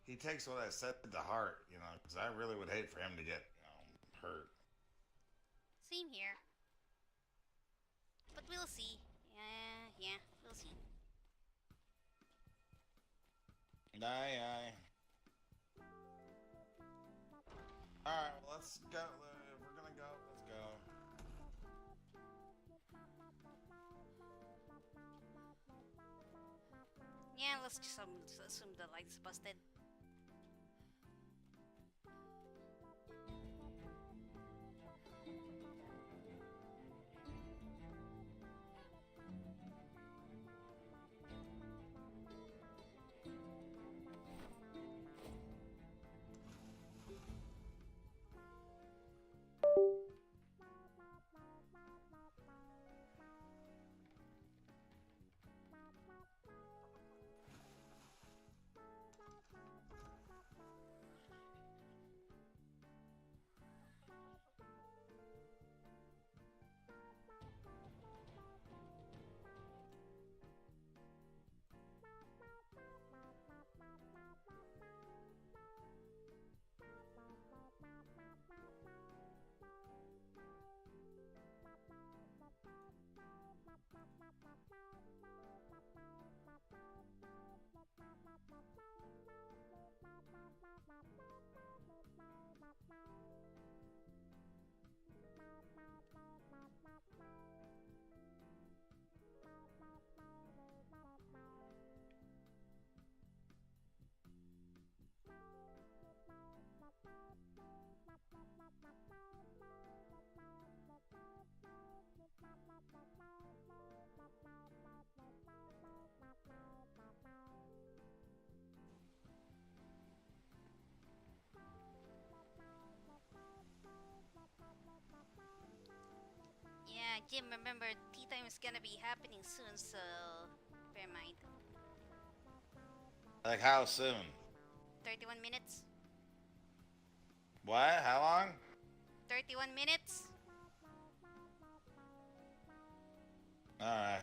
he takes what I said to heart, because I really would hate for him to get hurt. Same here. But we'll see. Yeah, we'll see. Aye. Alright, well, let's go. If we're gonna go, let's go. Yeah, let's just assume the light's busted. Yeah, Jim, remember, tea time is gonna be happening soon, so bear in mind. Like, how soon? 31 minutes? What? How long? 31 minutes? Alright.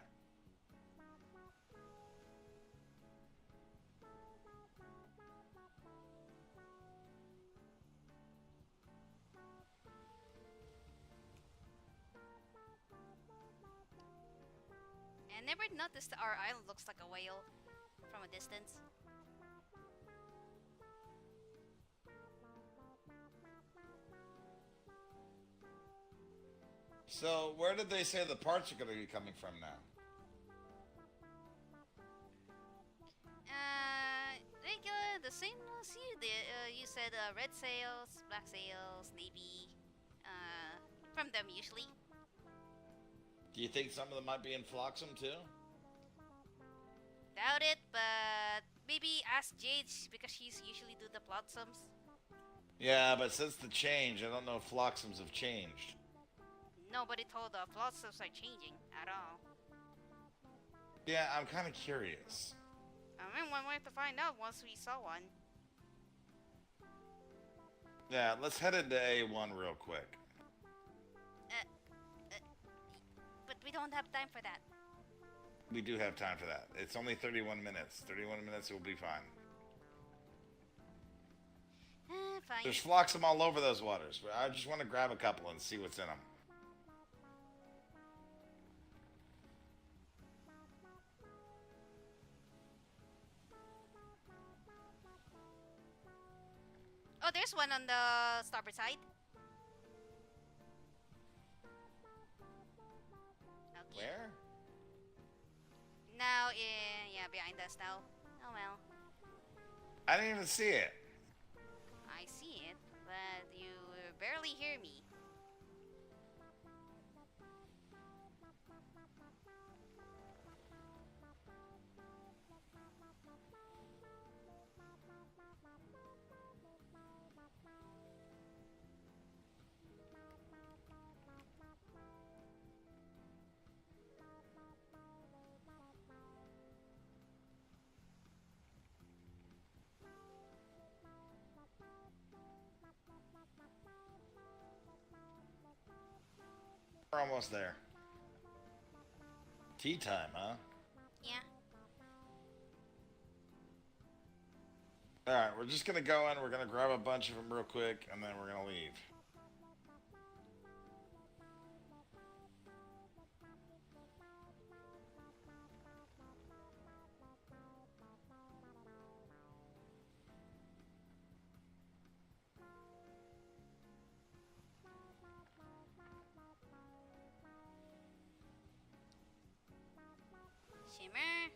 I never noticed that our island looks like a whale from a distance. So, where did they say the parts are going to be coming from now? Regular, the same as you did. You said red sails, black sails, navy. From them usually. Do you think some of them might be in Flotsam too? Doubt it, but maybe ask Jade because she's usually do the plotsums. Yeah, but since the change, I don't know if Flotsams have changed. Nobody told the plotsums are changing at all. Yeah, I'm kind of curious. I mean, one way to find out once we saw one. Yeah, let's head into A1 real quick. But we don't have time for that. We do have time for that. It's only 31 minutes. 31 minutes, will be fine. Fine. There's Flotsam all over those waters. I just want to grab a couple and see what's in them. Oh, there's one on the starboard side. Okay. Where? Now, yeah, behind us now. Oh well. I didn't even see it. I see it, but you barely hear me. We're almost there. Tea time, huh? Yeah. All right, we're just gonna go in. We're gonna grab a bunch of them real quick, and then we're gonna leave. Shimmer.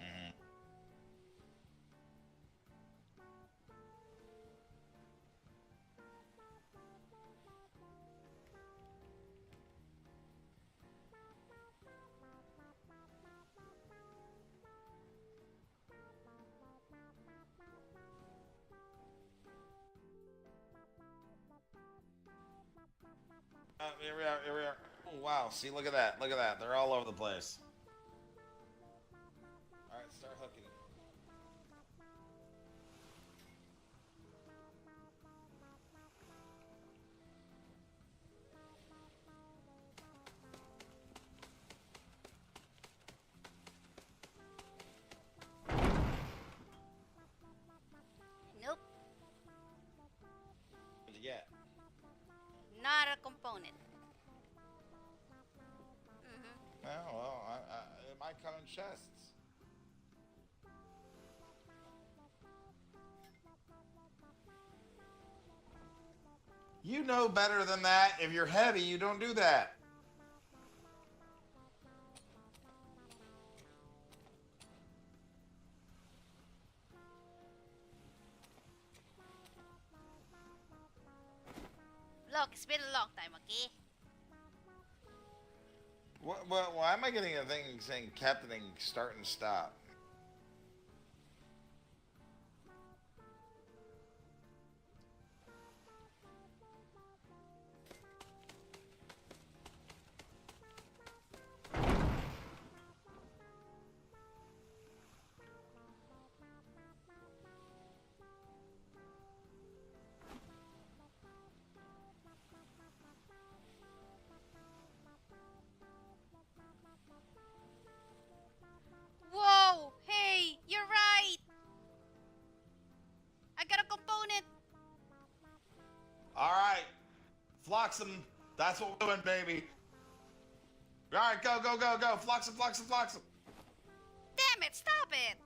Mhm. Here we are. Here we are. Oh, wow. See, look at that. Look at that. They're all over the place. All right, start hooking. Nope. What'd you get? Not a component. Oh, well, it might come in chests. You know better than that. If you're heavy, you don't do that. Look, it's been a long time, okay? Why am I getting a thing saying captaining start and stop? Whoa! Hey, you're right! I got a component! All right, Flotsam. That's what we're doing, baby. All right, go, go, go, go. Flotsam, Flotsam, Flotsam. Damn it, stop it!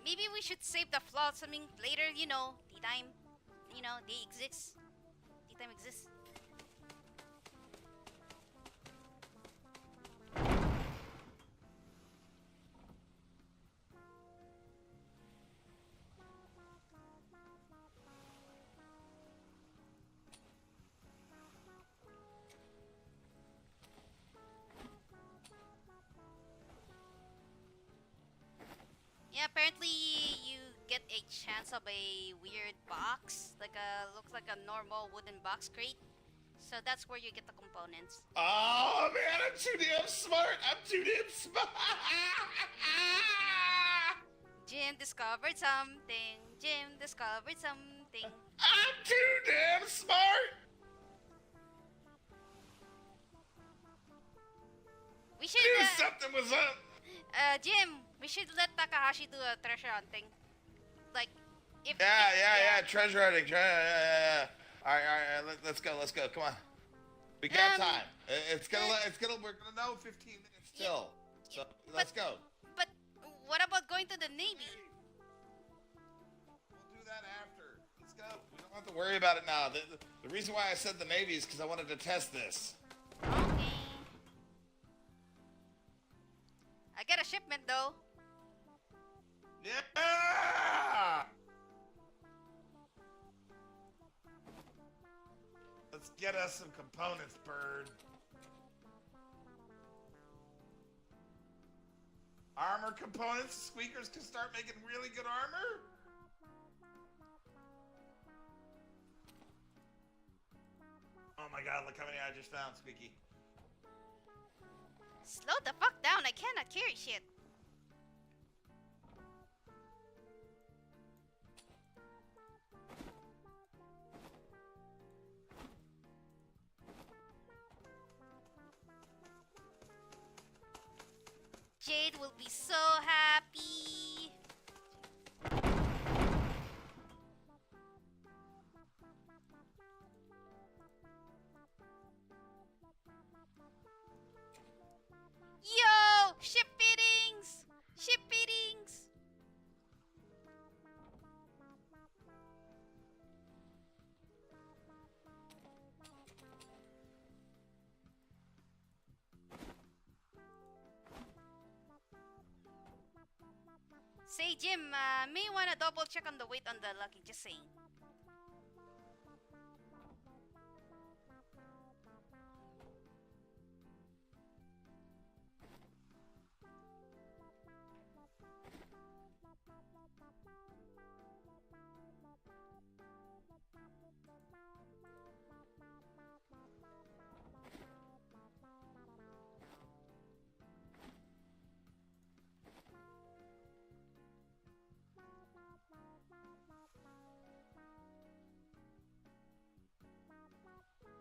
Maybe we should save the flotsoming later, you know, tea time. You know, they exist. Tea time exists. Yeah, apparently you get a chance of a weird box, like a looks like a normal wooden box crate. So that's where you get the components. Oh man, I'm too damn smart. I'm too damn smart. Jim discovered something. Jim discovered something. I'm too damn smart. We should, Knew something was up. Jim, we should let Takahashi do a treasure hunting. Like, if Yeah. Treasure hunting. Yeah. All right. Let's go. Come on. We got time. It's gonna. We're gonna know 15 minutes till. So let's go. But what about going to the Navy? We'll do that after. Let's go. We don't have to worry about it now. The reason why I said the Navy is because I wanted to test this. Okay. I got a shipment though. Yeah! Let's get us some components, Bird. Armor components? Squeakers can start making really good armor? Oh my god, look how many I just found, Squeaky. Slow the fuck down, I cannot carry shit. Jade will be so happy. Yo! Ship fittings! Ship fittings! Say, Jim, may wanna double check on the weight on the lucky, just saying.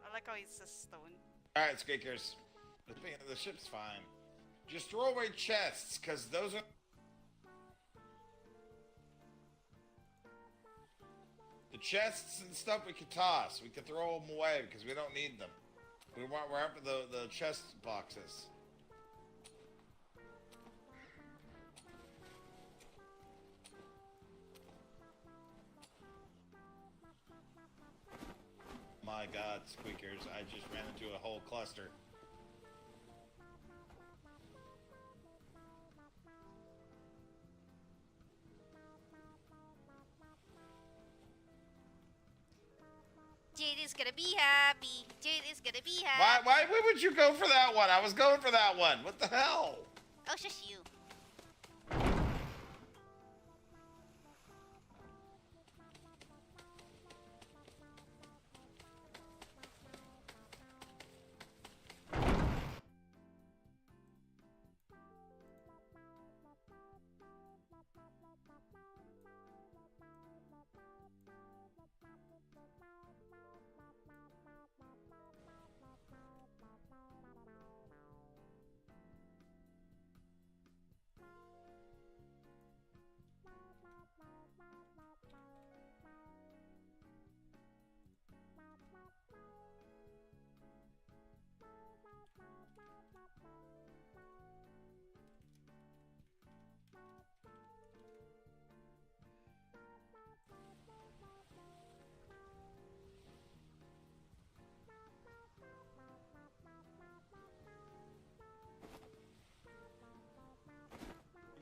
I like how it says stone. Alright, Squeakers. The ship's fine. Just throw away chests, because those are... The chests and stuff we could toss. We could throw them away, because we don't need them. We're after the chest boxes. My God, Squeakers, I just ran into a whole cluster. Jade is gonna be happy. Jade is gonna be happy. Why would you go for that one? I was going for that one. What the hell? Oh, shush you.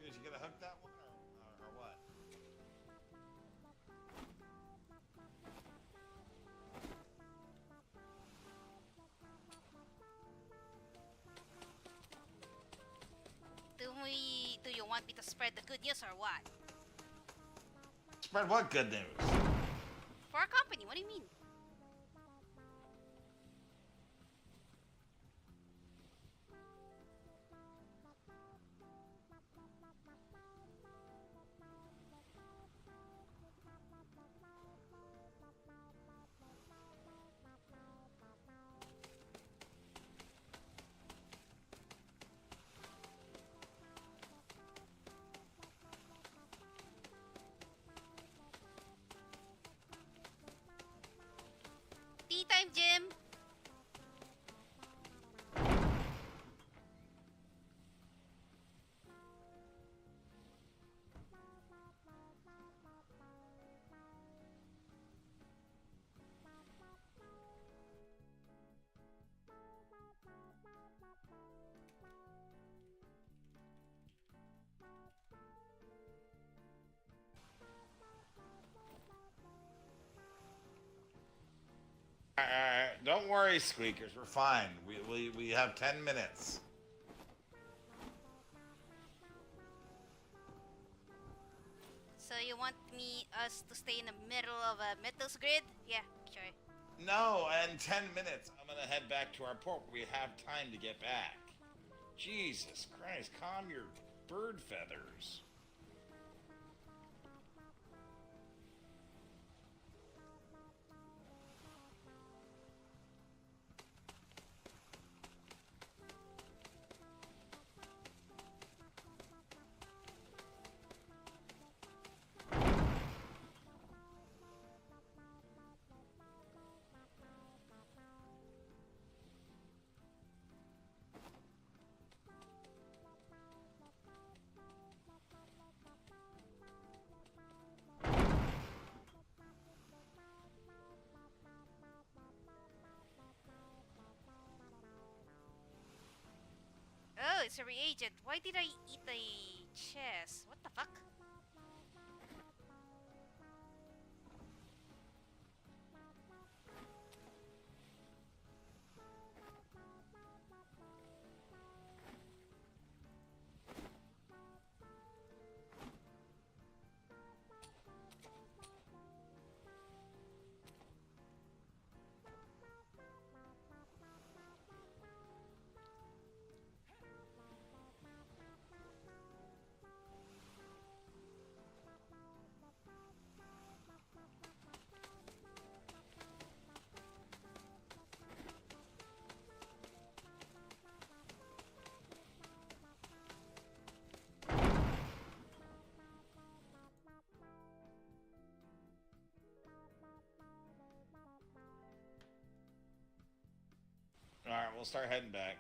Did you get a hook that one or what? Do you want me to spread the good news or what? Spread what good news? For our company, what do you mean? Tea time, Jim. Don't worry, Squeakers. We're fine. We have 10 minutes. So you want us to stay in the middle of a metals grid? Yeah, sure. No, in 10 minutes, I'm gonna head back to our port. We have time to get back. Jesus Christ, calm your bird feathers. it's a reagent. Why did I eat the chest? What the fuck? All right, we'll start heading back.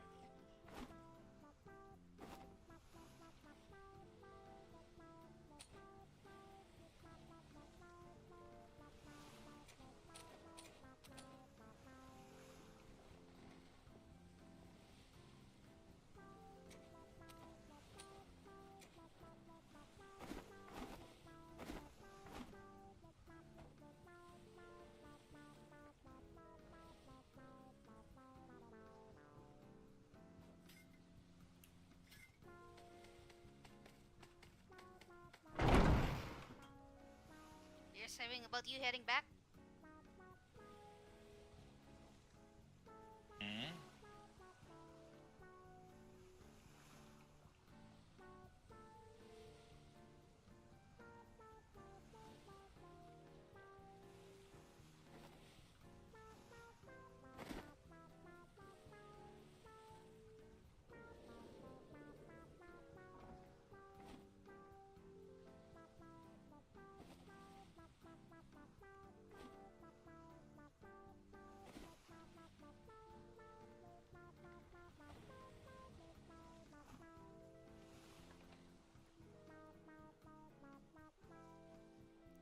You're saying about you heading back? Hmm?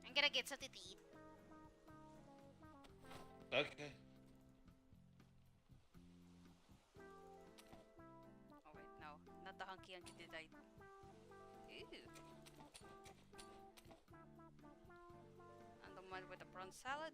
I'm gonna get something to eat. Okay. Oh wait, no, not the hunky delight. Ew. And the one with the prawn salad.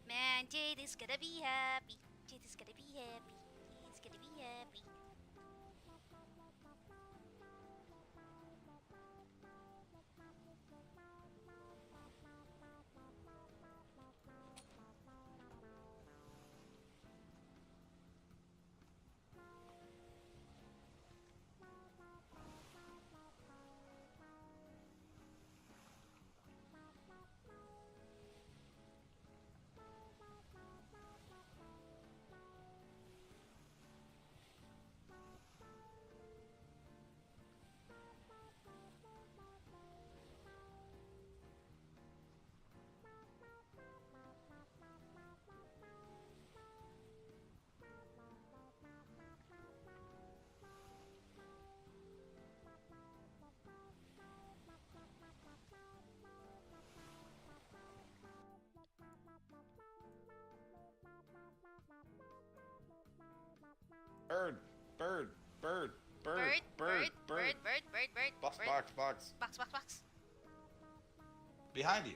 Man, Jade is gonna be happy. Jade is gonna be happy. He's gonna be happy. box. Box. Behind you.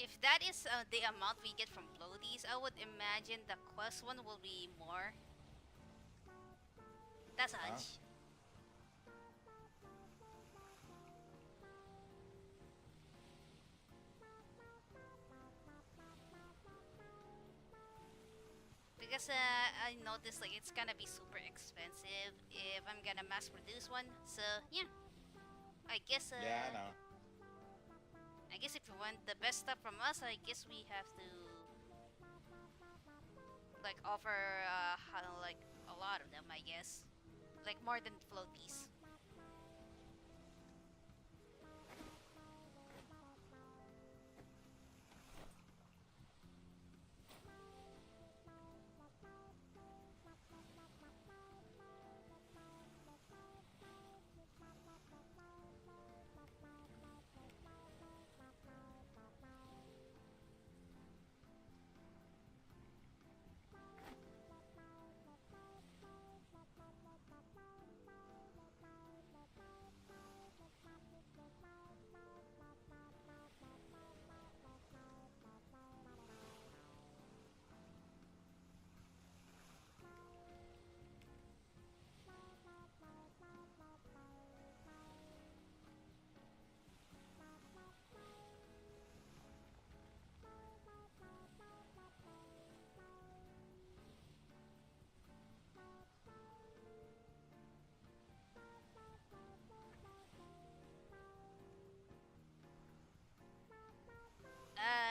If that is the amount we get from floaties, I would imagine the quest one will be more. That's a Huh? hunch. Because I noticed like it's gonna be super expensive if I'm gonna mass produce one. So yeah, I guess. Yeah, I know. I guess if you want the best stuff from us, I guess we have to like offer like a lot of them. I guess like more than floaties.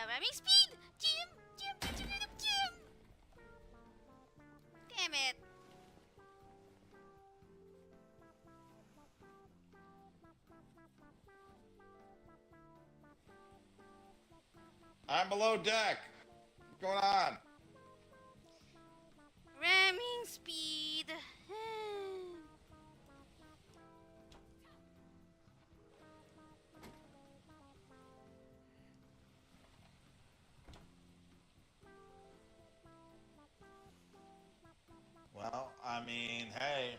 Ramming speed! Jim! Damn it! I'm below deck. What's going on? Ramming speed! Well, I mean, hey.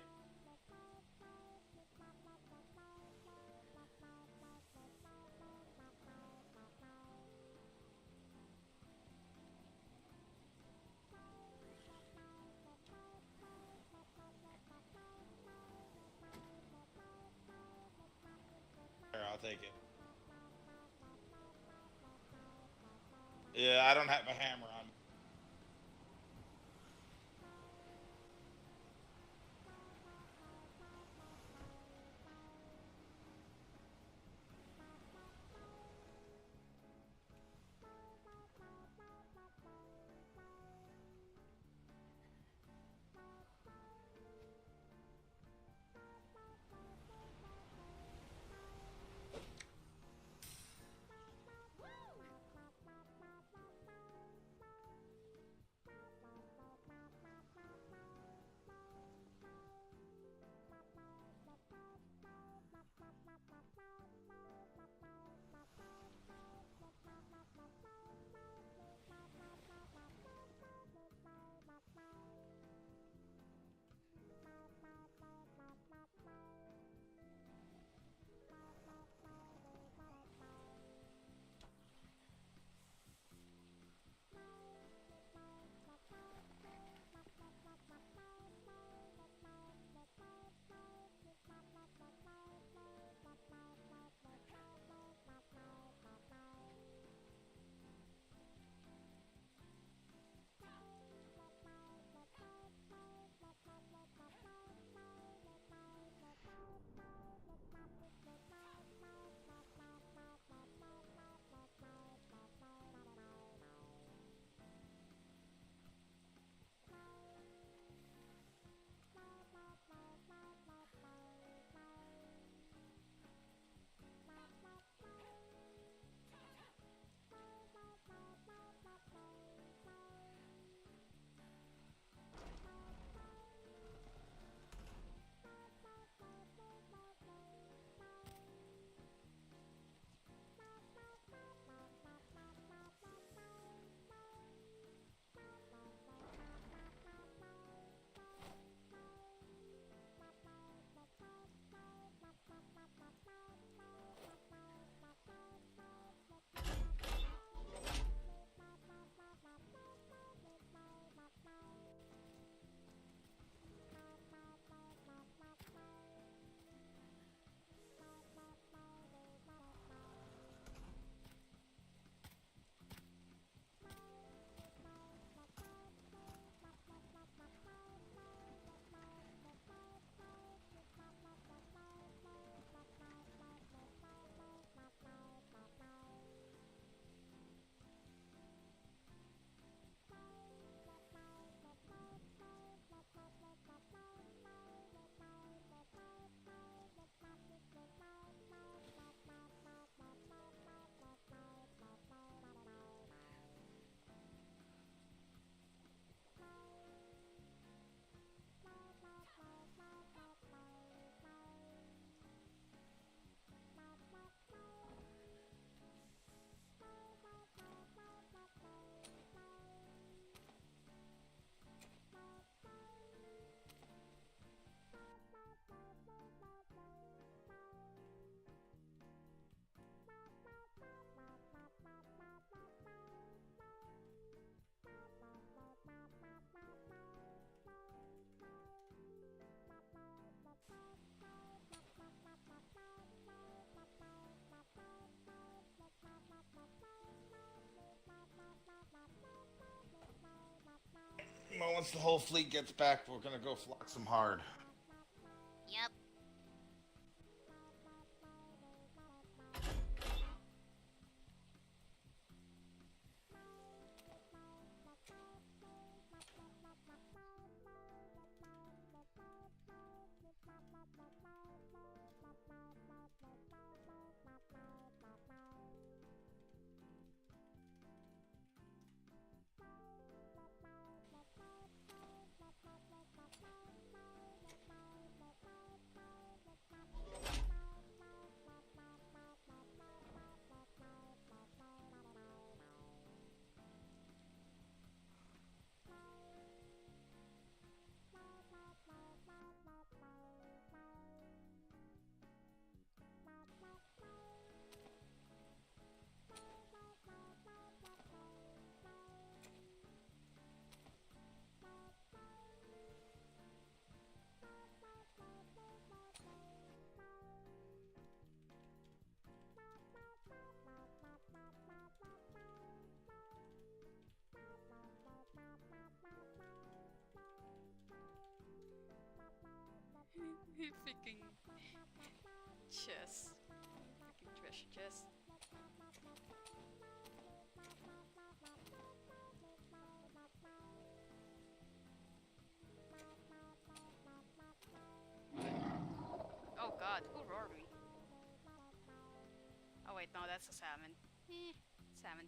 Here, I'll take it. Yeah, I don't have a hammer on me. once the whole fleet gets back, we're gonna go flock some hard. Yep. Freaking chest. Freaking treasure chest. Oh god, who roared me? Oh wait, no, that's a salmon. Salmon.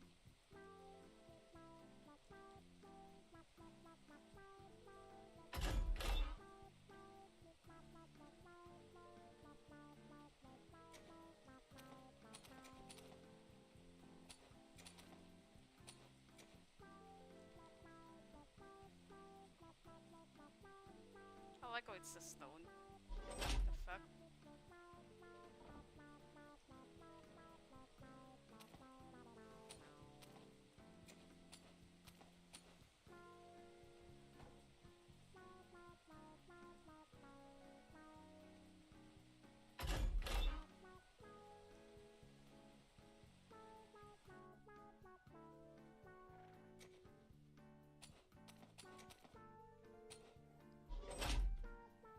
I like how it's a stone. The fuck?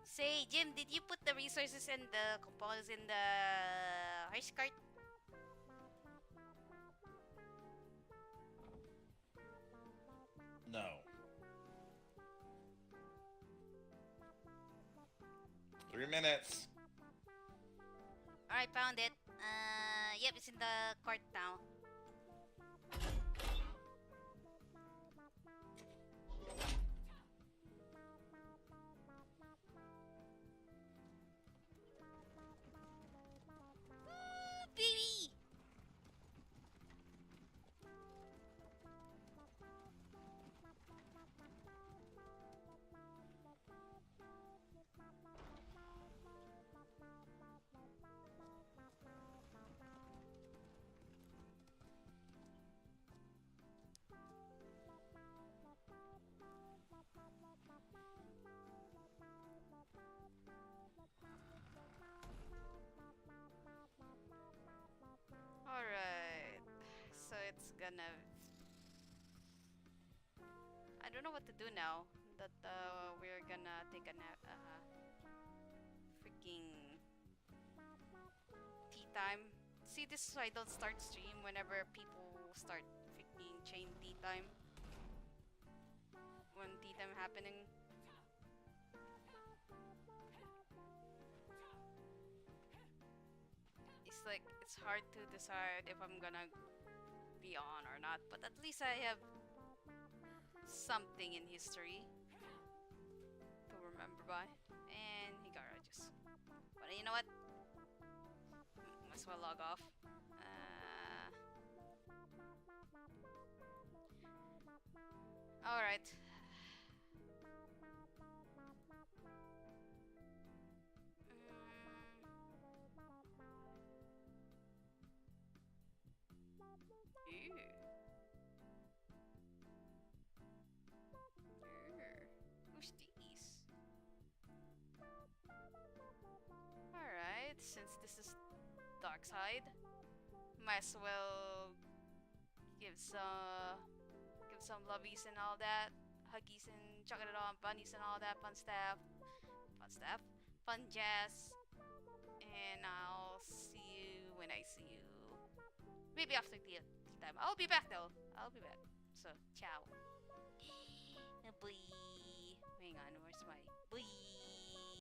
Say, Jim, did you put the resources and the components in the horse cart? No. 3 minutes. Alright, found it. Yep, it's in the cart now. Baby! Alright. So it's gonna... I don't know what to do now that we're gonna take a nap. Freaking tea time. See, this is why I don't start stream whenever people start freaking chain tea time. When tea time happening. It's like, it's hard to decide if I'm gonna be on or not, but at least I have something in history to remember by. And he garages. But you know what? Might as well log off. Alright. Ew. Who's these? Alright, since this is dark side, might as well give some lovies and all that. huggies and chocolate on bunnies and all that fun stuff. Fun jazz. And I'll see you when I see you. Maybe after the time. I'll be back though. I'll be back. So, ciao. Bye. Hang on, where's my... Bye.